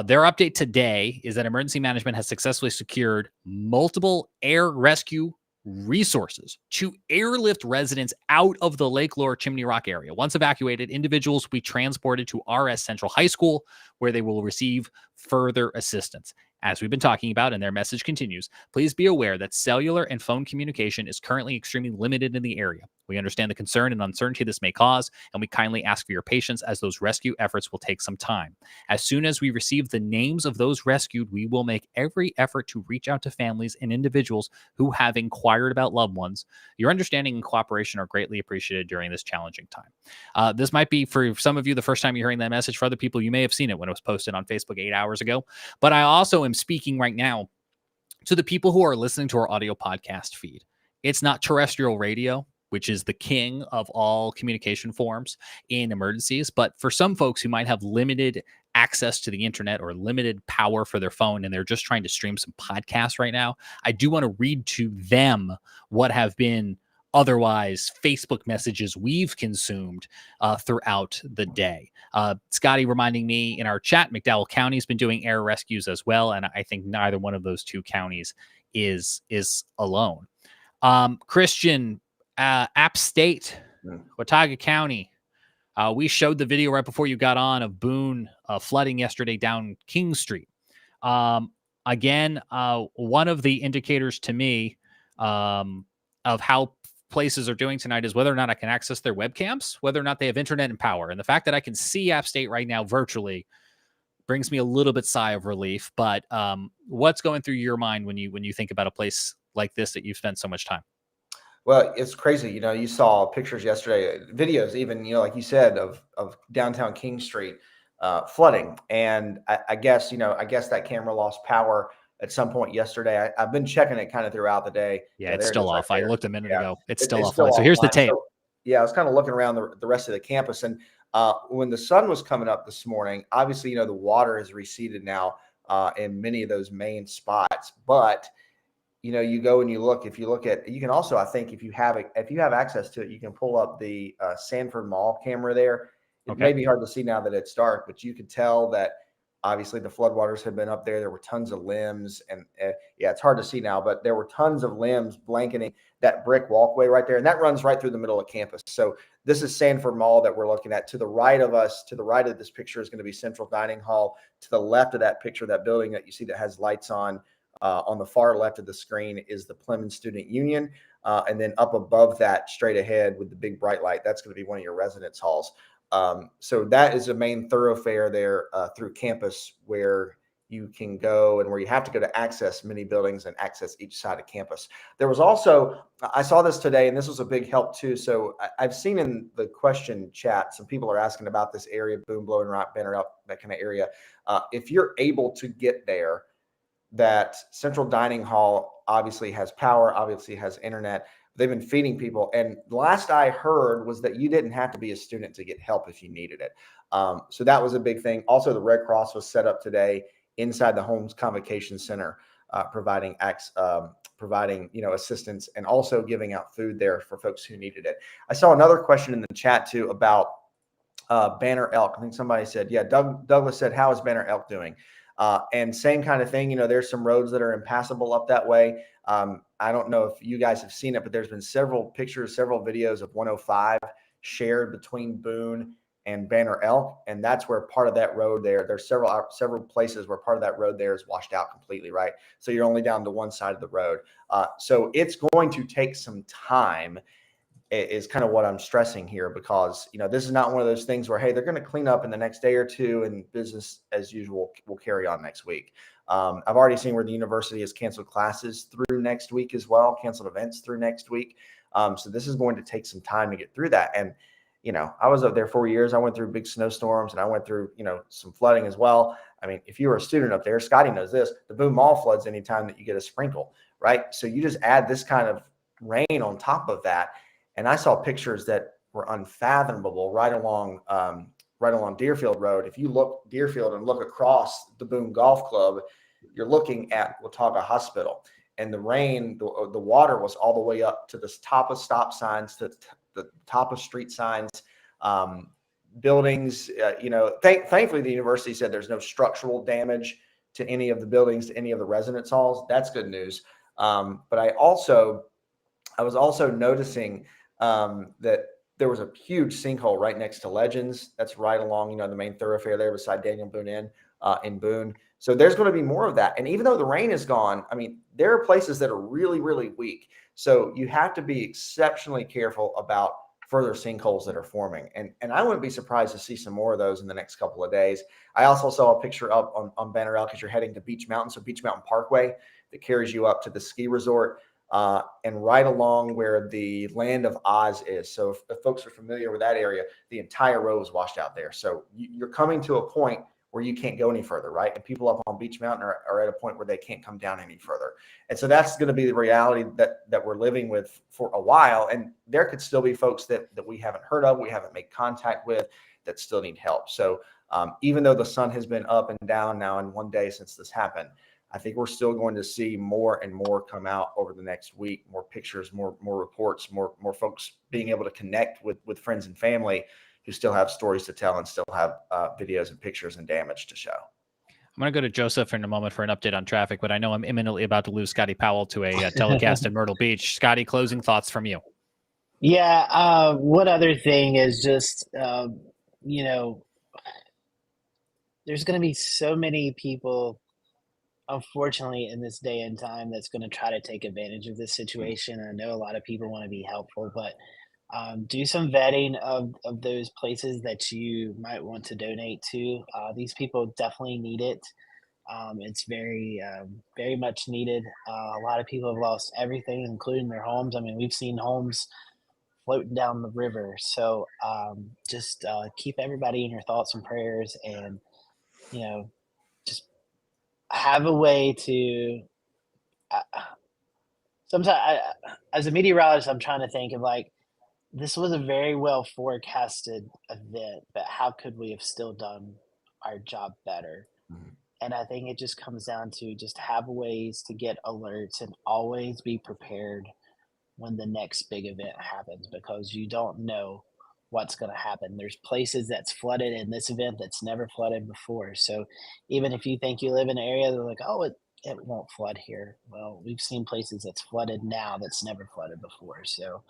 Their update today is that emergency management has successfully secured multiple air rescue resources to airlift residents out of the Lake Lure Chimney Rock area. Once evacuated, individuals will be transported to RS Central High School, where they will receive further assistance. As we've been talking about, and their message continues, please be aware that cellular and phone communication is currently extremely limited in the area. We understand the concern and uncertainty this may cause, and we kindly ask for your patience as those rescue efforts will take some time. As soon as we receive the names of those rescued, we will make every effort to reach out to families and individuals who have inquired about loved ones. Your understanding and cooperation are greatly appreciated during this challenging time. This might be, for some of you, the first time you're hearing that message. For other people, you may have seen it when it was posted on Facebook 8 hours ago. But I also am speaking right now to the people who are listening to our audio podcast feed. It's not terrestrial radio, which is the king of all communication forms in emergencies. But for some folks who might have limited access to the internet or limited power for their phone, and they're just trying to stream some podcasts right now, I do want to read to them what have been otherwise Facebook messages we've consumed throughout the day. Scotty reminding me in our chat, McDowell County has been doing air rescues as well. And I think neither one of those two counties is alone. Christian, App State, Watauga County. We showed the video right before you got on of Boone flooding yesterday down King Street. Again, one of the indicators to me of how places are doing tonight is whether or not I can access their webcams, whether or not they have internet and power. And the fact that I can see App State right now virtually brings me a little bit sigh of relief. But what's going through your mind when you think about a place like this that you've spent so much time? Well, it's crazy. You saw pictures yesterday, videos even, like you said, of downtown King Street flooding. And I guess, that camera lost power at some point yesterday. I've been checking it kind of throughout the day. Yeah, Yeah, it's there it still is right off. I there. looked a minute Yeah, ago. It's still it's still offline. So here's the offline. tape. So, yeah, I was kind of looking around the rest of the campus. And when the sun was coming up this morning, obviously, the water has receded now in many of those main spots. But you go and you look. If you look at, you can also, I think, if you have access to it, you can pull up the Sanford Mall camera there. It may Okay. be hard to see now that it's dark, but you could tell that obviously the floodwaters have been up there. There were tons of limbs, and yeah, it's hard to see now, but there were tons of limbs blanketing that brick walkway right there, and that runs right through the middle of campus. So this is Sanford Mall that we're looking at. To the right of us, to the right of this picture is going to be Central Dining Hall. To the left of that picture, that building that you see that has lights on the far left of the screen is the Plymouth Student Union. And then up above that, straight ahead with the big bright light, that's going to be one of your residence halls. So that is a main thoroughfare there through campus where you can go and where you have to go to access many buildings and access each side of campus. There was also, I saw this today, and this was a big help too. So I've seen in the question chat, some people are asking about this area, Boone, Blowing Rock, Banner Up, that kind of area. If you're able to get there, that Central Dining Hall obviously has power, obviously has internet. They've been feeding people. And the last I heard was that you didn't have to be a student to get help if you needed it. So that was a big thing. Also, the Red Cross was set up today inside the Holmes Convocation Center, providing assistance and also giving out food there for folks who needed it. I saw another question in the chat too about Banner Elk. I think somebody said, yeah, Douglas said, how is Banner Elk doing? And same kind of thing, there's some roads that are impassable up that way. I don't know if you guys have seen it, but there's been several pictures, several videos of 105 shared between Boone and Banner Elk. And that's where part of that road there's several places where part of that road there is washed out completely, right? So you're only down to one side of the road. So it's going to take some time, is kind of what I'm stressing here, because this is not one of those things where, hey, they're going to clean up in the next day or two and business as usual will carry on next week. I've already seen where the university has canceled classes through next week as well, canceled events through next week. So this is going to take some time to get through that. And I was up there 4 years. I went through big snowstorms and I went through some flooding as well. I mean, if you were a student up there, Scotty knows this, the Boone Mall floods anytime that you get a sprinkle, right? So you just add this kind of rain on top of that. And I saw pictures that were unfathomable right along Deerfield Road. If you look Deerfield and look across the Boone Golf Club, you're looking at Watauga Hospital. And the rain, the water was all the way up to the top of stop signs, to the top of street signs, buildings. Thankfully, the university said there's no structural damage to any of the buildings, to any of the residence halls. That's good news. But I was also noticing that there was a huge sinkhole right next to Legends. That's right along, the main thoroughfare there beside Daniel Boone Inn in Boone. So there's going to be more of that. And even though the rain is gone, I mean, there are places that are really, really weak. So you have to be exceptionally careful about further sinkholes that are forming. And I wouldn't be surprised to see some more of those in the next couple of days. I also saw a picture up on Banner Elk as you're heading to Beach Mountain. So Beach Mountain Parkway that carries you up to the ski resort. And right along where the Land of Oz is. So if folks are familiar with that area, the entire road was washed out there. So you're coming to a point where you can't go any further, right? And people up on Beach Mountain are at a point where they can't come down any further. And so that's going to be the reality that we're living with for a while. And there could still be folks that we haven't heard of, we haven't made contact with, that still need help. So even though the sun has been up and down now in one day since this happened, I think we're still going to see more and more come out over the next week, more pictures, more reports, more folks being able to connect with friends and family who still have stories to tell and still have videos and pictures and damage to show. I'm going to go to Joseph in a moment for an update on traffic, but I know I'm imminently about to lose Scotty Powell to a telecast in Myrtle Beach. Scotty, closing thoughts from you. Yeah. One other thing is just, there's going to be so many people, unfortunately, in this day and time, that's going to try to take advantage of this situation. I know a lot of people want to be helpful, but do some vetting of those places that you might want to donate to. These people definitely need it. It's very much needed. A lot of people have lost everything, including their homes. I mean, we've seen homes floating down the river. So just keep everybody in your thoughts and prayers, and you know, just have a way to. Sometimes, as a meteorologist, I'm trying to think of like this was a very well forecasted event, but how could we have still done our job better? Mhm. And I think it just comes down to just have ways to get alerts and always be prepared when the next big event happens, because you don't know what's going to happen. There's places that's flooded in this event that's never flooded before. So even if you think you live in an area, they're like, oh, it won't flood here. Well, we've seen places that's flooded now that's never flooded before. So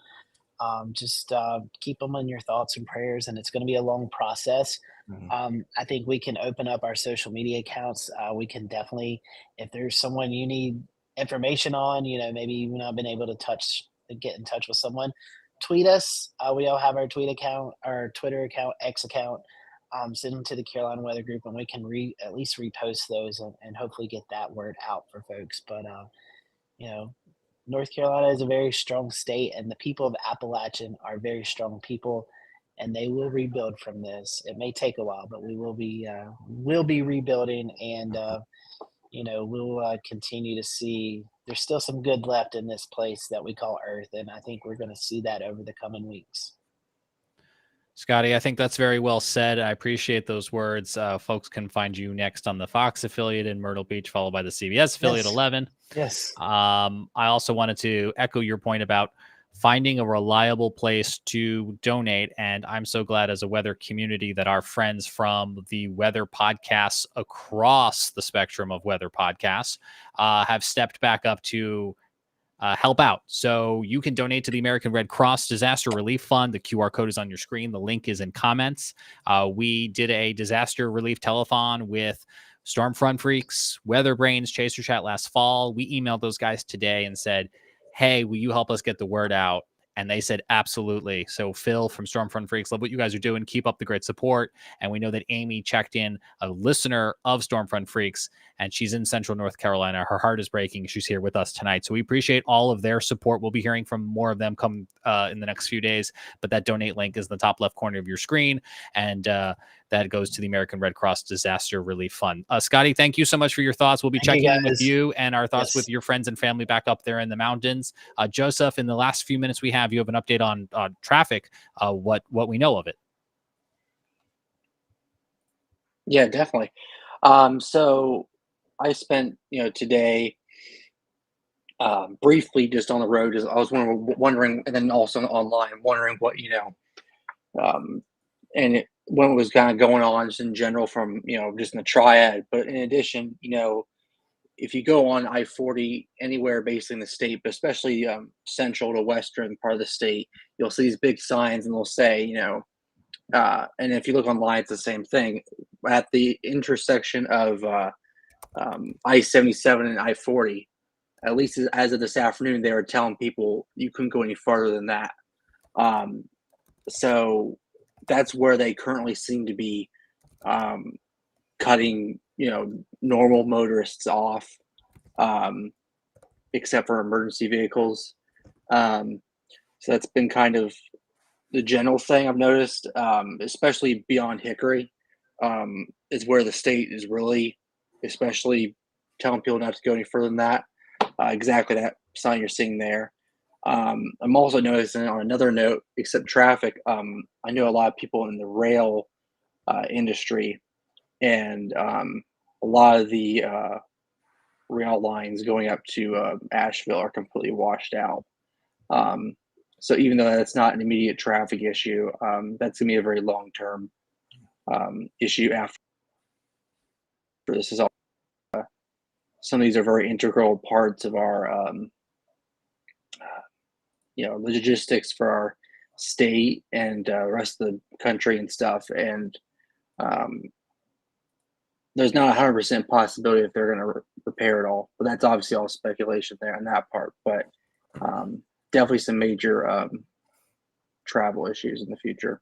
just keep them in your thoughts and prayers, and it's going to be a long process. Mhm. I think we can open up our social media accounts. We can definitely, if there's someone you need information on, maybe you've not been able to get in touch with someone, tweet us. We all have our tweet account, our Twitter account, X account. Send them to the Carolina Weather Group, and we can at least repost those, and hopefully get that word out for folks. But you know, North Carolina is a very strong state, and the people of Appalachian are very strong people, and they will rebuild from this. It may take a while, but we'll be rebuilding, and we'll continue to see. There's still some good left in this place that we call Earth, and I think we're going to see that over the coming weeks. Scotty, I think that's very well said. I appreciate those words. Folks can find you next on the Fox affiliate in Myrtle Beach, followed by the CBS affiliate Yes. 11. Yes. I also wanted to echo your point about finding a reliable place to donate. And I'm so glad as a weather community that our friends from the weather podcasts across the spectrum of weather podcasts have stepped back up to help out. So you can donate to the American Red Cross Disaster Relief Fund. The QR code is on your screen. The link is in comments. We did a disaster relief telethon with Stormfront Freaks, Weather Brains, Chaser Chat last fall. We emailed those guys today and said, hey, will you help us get the word out? And they said, absolutely. So Phil from Stormfront Freaks, love what you guys are doing. Keep up the great support. And we know that Amy checked in, a listener of Stormfront Freaks, and she's in Central North Carolina. Her heart is breaking. She's here with us tonight. So we appreciate all of their support. We'll be hearing from more of them come in the next few days. But that donate link is in the top left corner of your screen. And that goes to the American Red Cross Disaster Relief Fund. Scotty, thank you so much for your thoughts. We'll be checking in with you and our thoughts with your friends and family back up there in the mountains. Joseph, in the last few minutes we have, you have an update on traffic, what we know of it. Yeah, definitely. So I spent, today briefly just on the road. I was wondering, and then also online, wondering what, and when it was kind of going on just in general from, just in the triad. But in addition, if you go on I-40 anywhere basically in the state, but especially central to western part of the state, you'll see these big signs and they'll say, and if you look online, it's the same thing. At the intersection of I-77 and I-40, at least as of this afternoon, they were telling people you couldn't go any farther than that. So that's where they currently seem to be cutting, normal motorists off, except for emergency vehicles. So that's been kind of the general thing I've noticed, especially beyond Hickory, is where the state is really, especially telling people not to go any further than that. Exactly that sign you're seeing there. I'm also noticing on another note, except traffic, I know a lot of people in the rail industry, and a lot of the rail lines going up to Asheville are completely washed out. So even though that's not an immediate traffic issue, that's going to be a very long-term issue after this is all. Some of these are very integral parts of our, logistics for our state and rest of the country and stuff. And there's not 100% possibility if they're going to repair it all, but that's obviously all speculation there on that part. But definitely some major travel issues in the future.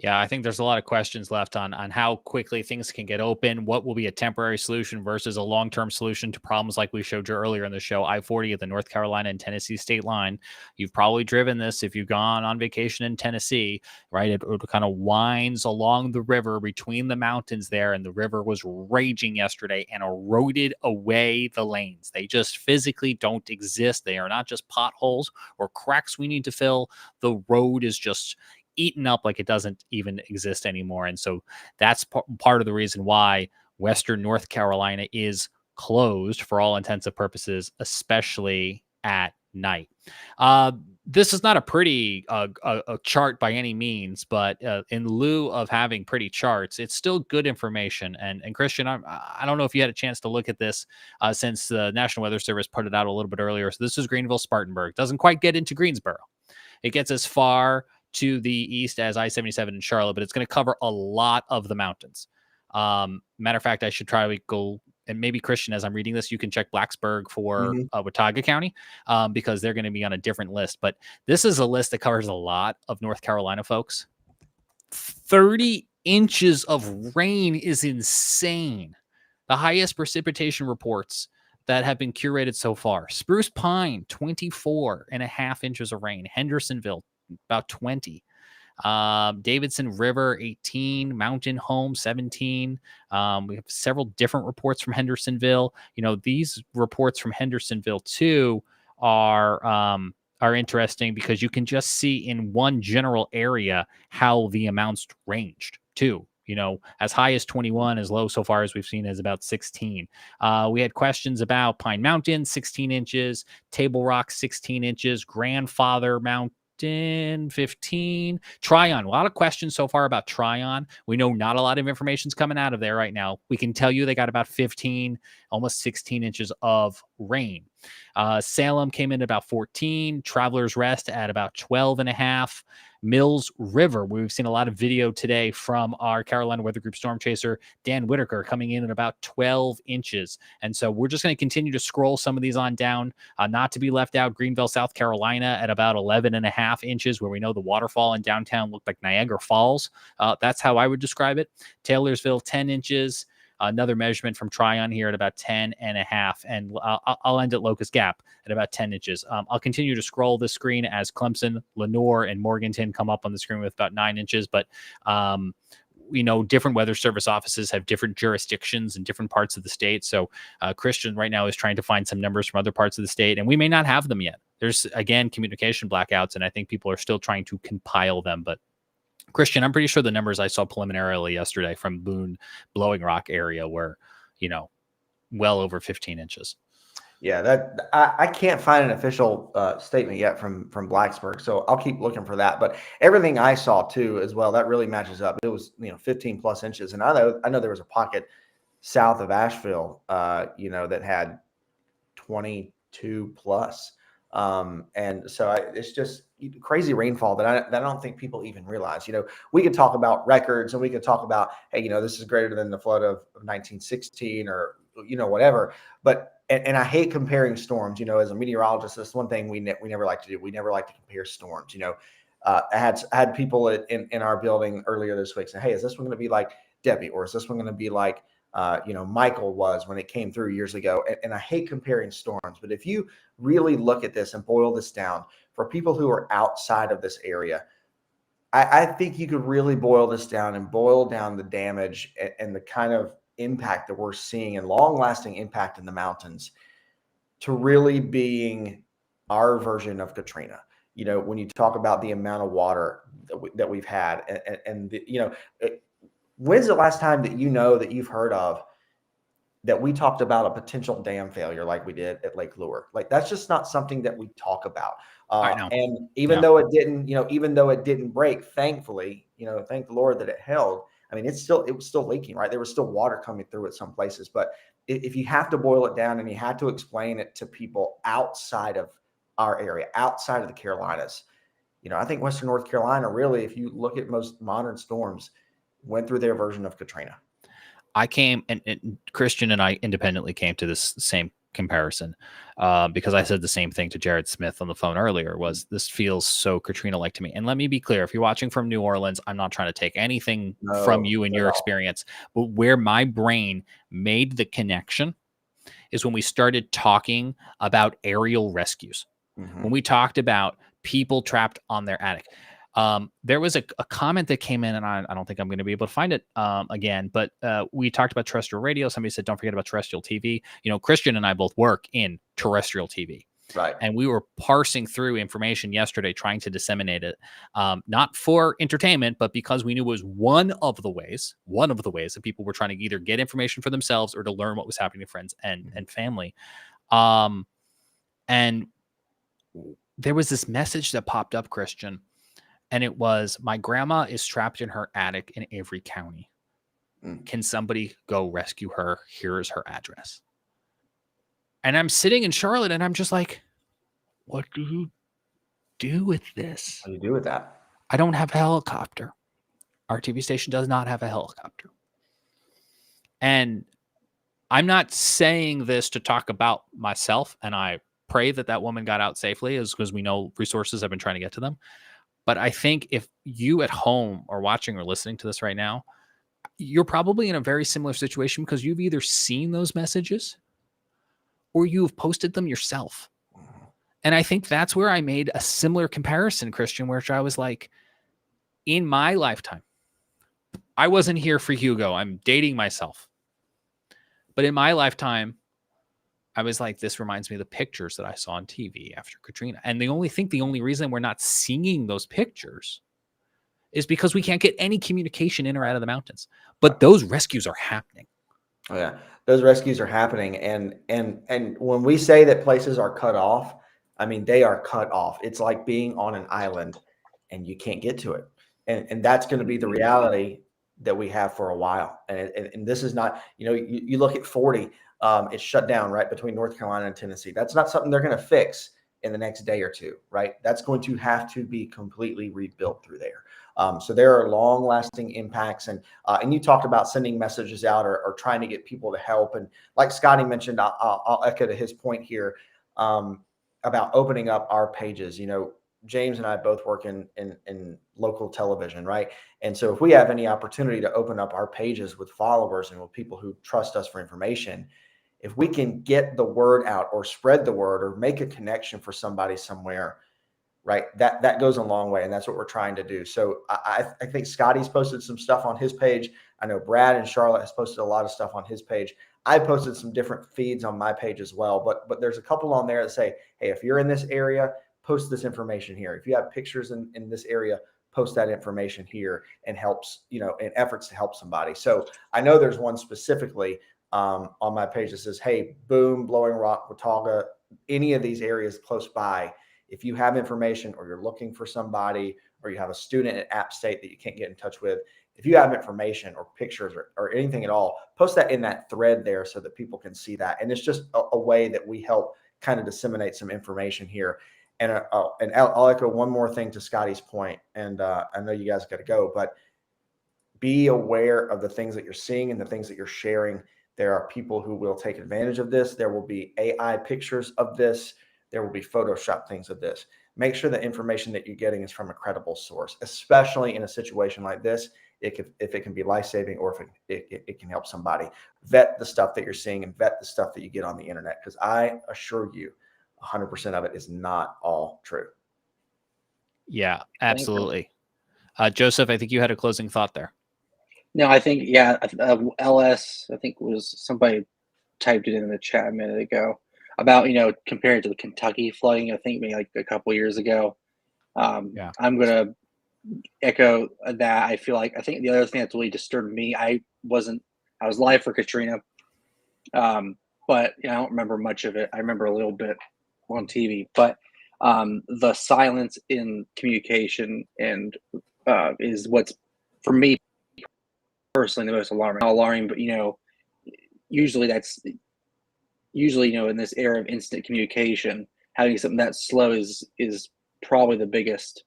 Yeah, I think there's a lot of questions left on how quickly things can get open, what will be a temporary solution versus a long-term solution to problems like we showed you earlier in the show, I-40 at the North Carolina and Tennessee state line. You've probably driven this if you've gone on vacation in Tennessee, right? It kind of winds along the river between the mountains there, and the river was raging yesterday and eroded away the lanes. They just physically don't exist. They are not just potholes or cracks we need to fill. The road is just eaten up like it doesn't even exist anymore. And so that's part of the reason why Western North Carolina is closed for all intents and purposes, especially at night. This is not a pretty a chart by any means, but in lieu of having pretty charts, it's still good information. And Christian, I don't know if you had a chance to look at this since the National Weather Service put it out a little bit earlier. So this is Greenville, Spartanburg. Doesn't quite get into Greensboro. It gets as far to the east as I-77 in Charlotte, but it's going to cover a lot of the mountains. Matter of fact, I should try to go, and maybe Christian, as I'm reading this, you can check Blacksburg for Watauga County because they're going to be on a different list. But this is a list that covers a lot of North Carolina, folks. 30 inches of rain is insane. The highest precipitation reports that have been curated so far. Spruce Pine, 24.5 inches of rain. Hendersonville, about 20. Davidson River, 18. Mountain Home, 17. We have several different reports from Hendersonville. You know, these reports from Hendersonville too are interesting because you can just see in one general area how the amounts ranged too. You know, as high as 21, as low so far as we've seen is about 16. We had questions about Pine Mountain, 16 inches, Table Rock, 16 inches, Grandfather Mountain, 15. Tryon, a lot of questions so far about Tryon. We know not a lot of information's coming out of there right now. We can tell you they got about 15, almost 16 inches of rain. Salem came in at about 14. Travelers Rest at about 12.5. Mills River, we've seen a lot of video today from our Carolina Weather Group storm chaser, Dan Whitaker, coming in at about 12 inches. And so we're just going to continue to scroll some of these on down, not to be left out. Greenville, South Carolina at about 11.5 inches, where we know the waterfall in downtown looked like Niagara Falls. That's how I would describe it. Taylorsville, 10 inches. Another measurement from Tryon here at about 10.5. And I'll end at Locust Gap at about 10 inches. I'll continue to scroll this screen as Clemson, Lenoir, and Morganton come up on the screen with about 9 inches. But, you know, different weather service offices have different jurisdictions in different parts of the state. So Christian right now is trying to find some numbers from other parts of the state, and we may not have them yet. There's, again, communication blackouts, and I think people are still trying to compile them. But Christian, I'm pretty sure the numbers I saw preliminarily yesterday from Boone, Blowing Rock area were, you know, well over 15 inches. Yeah, that I can't find an official statement yet from Blacksburg, so I'll keep looking for that. But everything I saw too, as well, that really matches up. It was 15 plus inches, and I know there was a pocket south of Asheville, that had 22 plus. And so it's just crazy rainfall that I don't think people even realize. We could talk about records and we could talk about, hey, this is greater than the flood of 1916 or, whatever. But, and I hate comparing storms, as a meteorologist, that's one thing we never like to do. We never like to compare storms. I had people in our building earlier this week say, hey, is this one going to be like Debbie, or is this one going to be like, Michael was when it came through years ago? And I hate comparing storms, but if you really look at this and boil this down for people who are outside of this area, I think you could really boil this down and boil down the damage and the kind of impact that we're seeing and long-lasting impact in the mountains to really being our version of Katrina. When you talk about the amount of water that we've had when's the last time that that you've heard of that we talked about a potential dam failure like we did at Lake Lure? Like, that's just not something that we talk about. I know. And even though it didn't break, thankfully, thank the Lord that it held. I mean, it was still leaking, right? There was still water coming through at some places. But if you have to boil it down and you have to explain it to people outside of our area, outside of the Carolinas, I think Western North Carolina, really, if you look at most modern storms, went through their version of Katrina. I came and Christian and I independently came to this same comparison, because I said the same thing to Jared Smith on the phone earlier. Was this feels so Katrina-like to me? And let me be clear: if you're watching from New Orleans, I'm not trying to take anything from you and your experience, but where my brain made the connection is when we started talking about aerial rescues. When we talked about people trapped on their attic. There was a comment that came in, and I don't think I'm going to be able to find it again, but we talked about terrestrial radio. Somebody said, don't forget about terrestrial TV. You know, Christian and I both work in terrestrial TV. Right. And we were parsing through information yesterday, trying to disseminate it, not for entertainment, but because we knew it was one of the ways that people were trying to either get information for themselves or to learn what was happening to friends and family. And there was this message that popped up, Christian, and it was, my grandma is trapped in her attic in Avery County. Can somebody go rescue her? Here is her address. And I'm sitting in Charlotte and I'm just like, what do you do with this? What do you do with that? I don't have a helicopter. Our TV station does not have a helicopter. And I'm not saying this to talk about myself, and I pray that that woman got out safely, is because we know resources have been trying to get to them. But I think if you at home are watching or listening to this right now, you're probably in a very similar situation because you've either seen those messages or you've posted them yourself. And I think that's where I made a similar comparison, Christian, where I was like, in my lifetime, I wasn't here for Hugo. I'm dating myself. But in my lifetime, I was like, this reminds me of the pictures that I saw on TV after Katrina. And the only reason we're not seeing those pictures is because we can't get any communication in or out of the mountains. But those rescues are happening. Oh, yeah, those rescues are happening. And when we say that places are cut off, I mean, they are cut off. It's like being on an island and you can't get to it. And that's going to be the reality that we have for a while. And this is not, you look at 40, it's shut down right between North Carolina and Tennessee. That's not something they're going to fix in the next day or two, right? That's going to have to be completely rebuilt through there. So there are long lasting impacts. And you talked about sending messages out or trying to get people to help. And like Scotty mentioned, I'll echo to his point here about opening up our pages. James and I both work in local television, right? And so if we have any opportunity to open up our pages with followers and with people who trust us for information, if we can get the word out or spread the word or make a connection for somebody somewhere, right, that goes a long way. And that's what we're trying to do. So I think Scotty's posted some stuff on his page. I know Brad and Charlotte has posted a lot of stuff on his page. I posted some different feeds on my page as well. But there's a couple on there that say, hey, if you're in this area, post this information here. If you have pictures in this area, post that information here, and helps, in efforts to help somebody. So I know there's one specifically on my page that says, hey, Boone, Blowing Rock, Watauga, any of these areas close by, if you have information or you're looking for somebody or you have a student at App State that you can't get in touch with, if you have information or pictures or anything at all, post that in that thread there so that people can see that. And it's just a way that we help kind of disseminate some information here. And I'll echo one more thing to Scotty's point, and I know you guys got to go, but be aware of the things that you're seeing and the things that you're sharing. There are people who will take advantage of this. There will be AI pictures of this. There will be Photoshop things of this. Make sure the information that you're getting is from a credible source, especially in a situation like this. If it can be life-saving or if it can help somebody. Vet the stuff that you're seeing and vet the stuff that you get on the internet, because I assure you 100% of it is not all true. Yeah, absolutely. Joseph, I think you had a closing thought there. No, I think, LS, I think was somebody typed it in the chat a minute ago about, compared to the Kentucky flooding, I think maybe like a couple years ago. I'm going to echo that. I think the other thing that's really disturbed me, I was live for Katrina, but I don't remember much of it. I remember a little bit on TV, but the silence in communication and is what's, for me personally, the most alarming. But usually in this era of instant communication, having something that slow is probably the biggest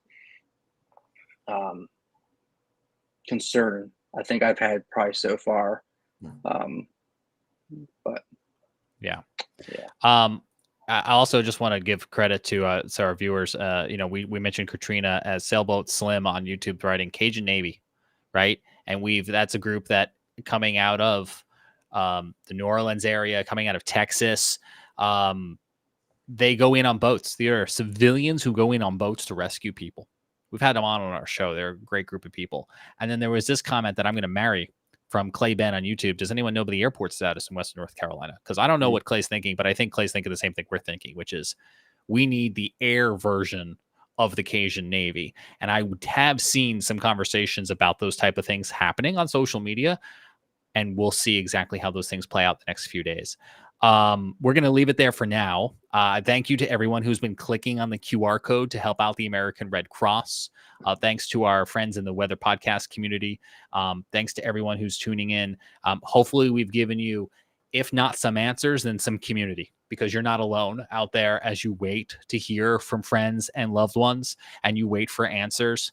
concern I think I've had probably so far. But yeah, Yeah. I also just want to give credit to our viewers. We mentioned Katrina as Sailboat Slim on YouTube writing Cajun Navy, right? And that's a group that coming out of the New Orleans area, coming out of Texas. They go in on boats. There are civilians who go in on boats to rescue people. We've had them on our show. They're a great group of people. And then there was this comment that I'm going to marry from Clay Ben on YouTube. Does anyone know the airport status in Western North Carolina? Because I don't know what Clay's thinking, but I think Clay's thinking the same thing we're thinking, which is we need the air version of the Cajun Navy. And I would have seen some conversations about those type of things happening on social media, and we'll see exactly how those things play out the next few days. We're going to leave it there for now. Thank you to everyone who's been clicking on the QR code to help out the American Red Cross. Thanks to our friends in the weather podcast community. Thanks to everyone who's tuning in. Hopefully we've given you, if not some answers, then some community, because you're not alone out there as you wait to hear from friends and loved ones and you wait for answers.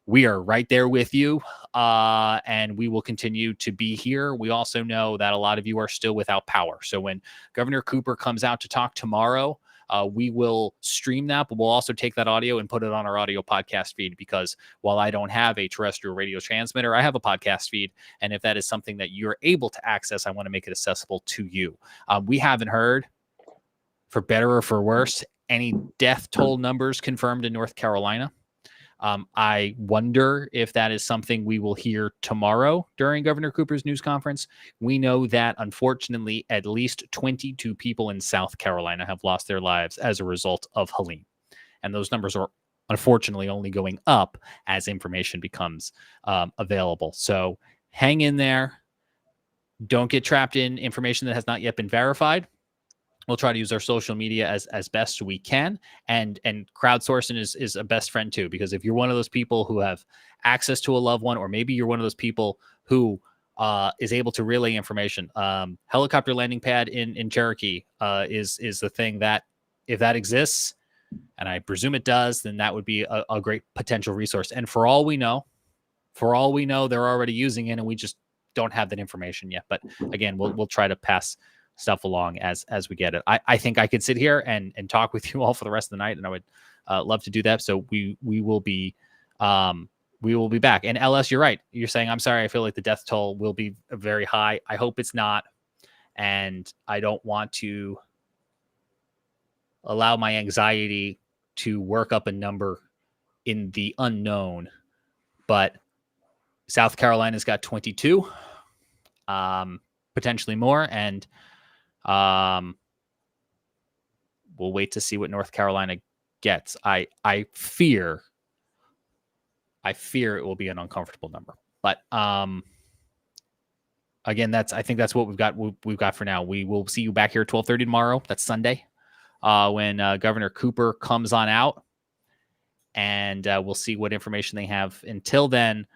We are right there with you, and we will continue to be here. We also know that a lot of you are still without power. So when Governor Cooper comes out to talk tomorrow, we will stream that, but we'll also take that audio and put it on our audio podcast feed, because while I don't have a terrestrial radio transmitter, I have a podcast feed. And if that is something that you're able to access, I want to make it accessible to you. We haven't heard, for better or for worse, any death toll numbers confirmed in North Carolina. I wonder if that is something we will hear tomorrow during Governor Cooper's news conference. We know that, unfortunately, at least 22 people in South Carolina have lost their lives as a result of Helene. And those numbers are unfortunately only going up as information becomes available. So hang in there. Don't get trapped in information that has not yet been verified. We'll try to use our social media as best we can, and crowdsourcing is a best friend too, because if you're one of those people who have access to a loved one, or maybe you're one of those people who is able to relay information, helicopter landing pad in Cherokee is the thing that, if that exists, and I presume it does, then that would be a great potential resource. And for all we know, they're already using it, and we just don't have that information yet. But again, we'll try to pass stuff along as we get it. I think I could sit here and talk with you all for the rest of the night, and I would love to do that. So we will be back. And LS, you're right. You're saying, I'm sorry, I feel like the death toll will be very high. I hope it's not. And I don't want to allow my anxiety to work up a number in the unknown. But South Carolina's got 22, potentially more. And we'll wait to see what North Carolina gets. I fear it will be an uncomfortable number. But again, I think that's what we've got for now. We will see you back here at 12:30 tomorrow. That's Sunday, when Governor Cooper comes on out, and we'll see what information they have. Until then,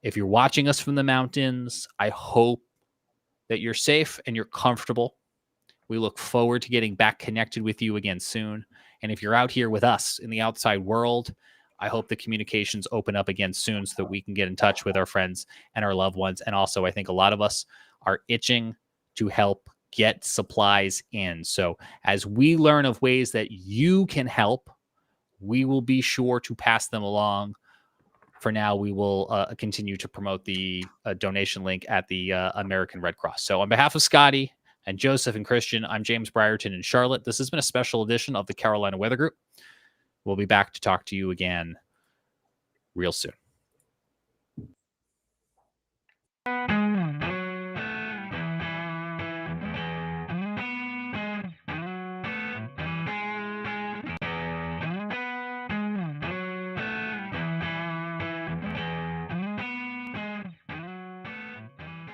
if you're watching us from the mountains, I hope that you're safe and you're comfortable. We look forward to getting back connected with you again soon. And if you're out here with us in the outside world, I hope the communications open up again soon so that we can get in touch with our friends and our loved ones. And also, I think a lot of us are itching to help get supplies in. So as we learn of ways that you can help, we will be sure to pass them along. For now, we will continue to promote the donation link at the American Red Cross. So on behalf of Scotty and Joseph and Christian, I'm James Brierton in Charlotte. This has been a special edition of the Carolina Weather Group. We'll be back to talk to you again real soon.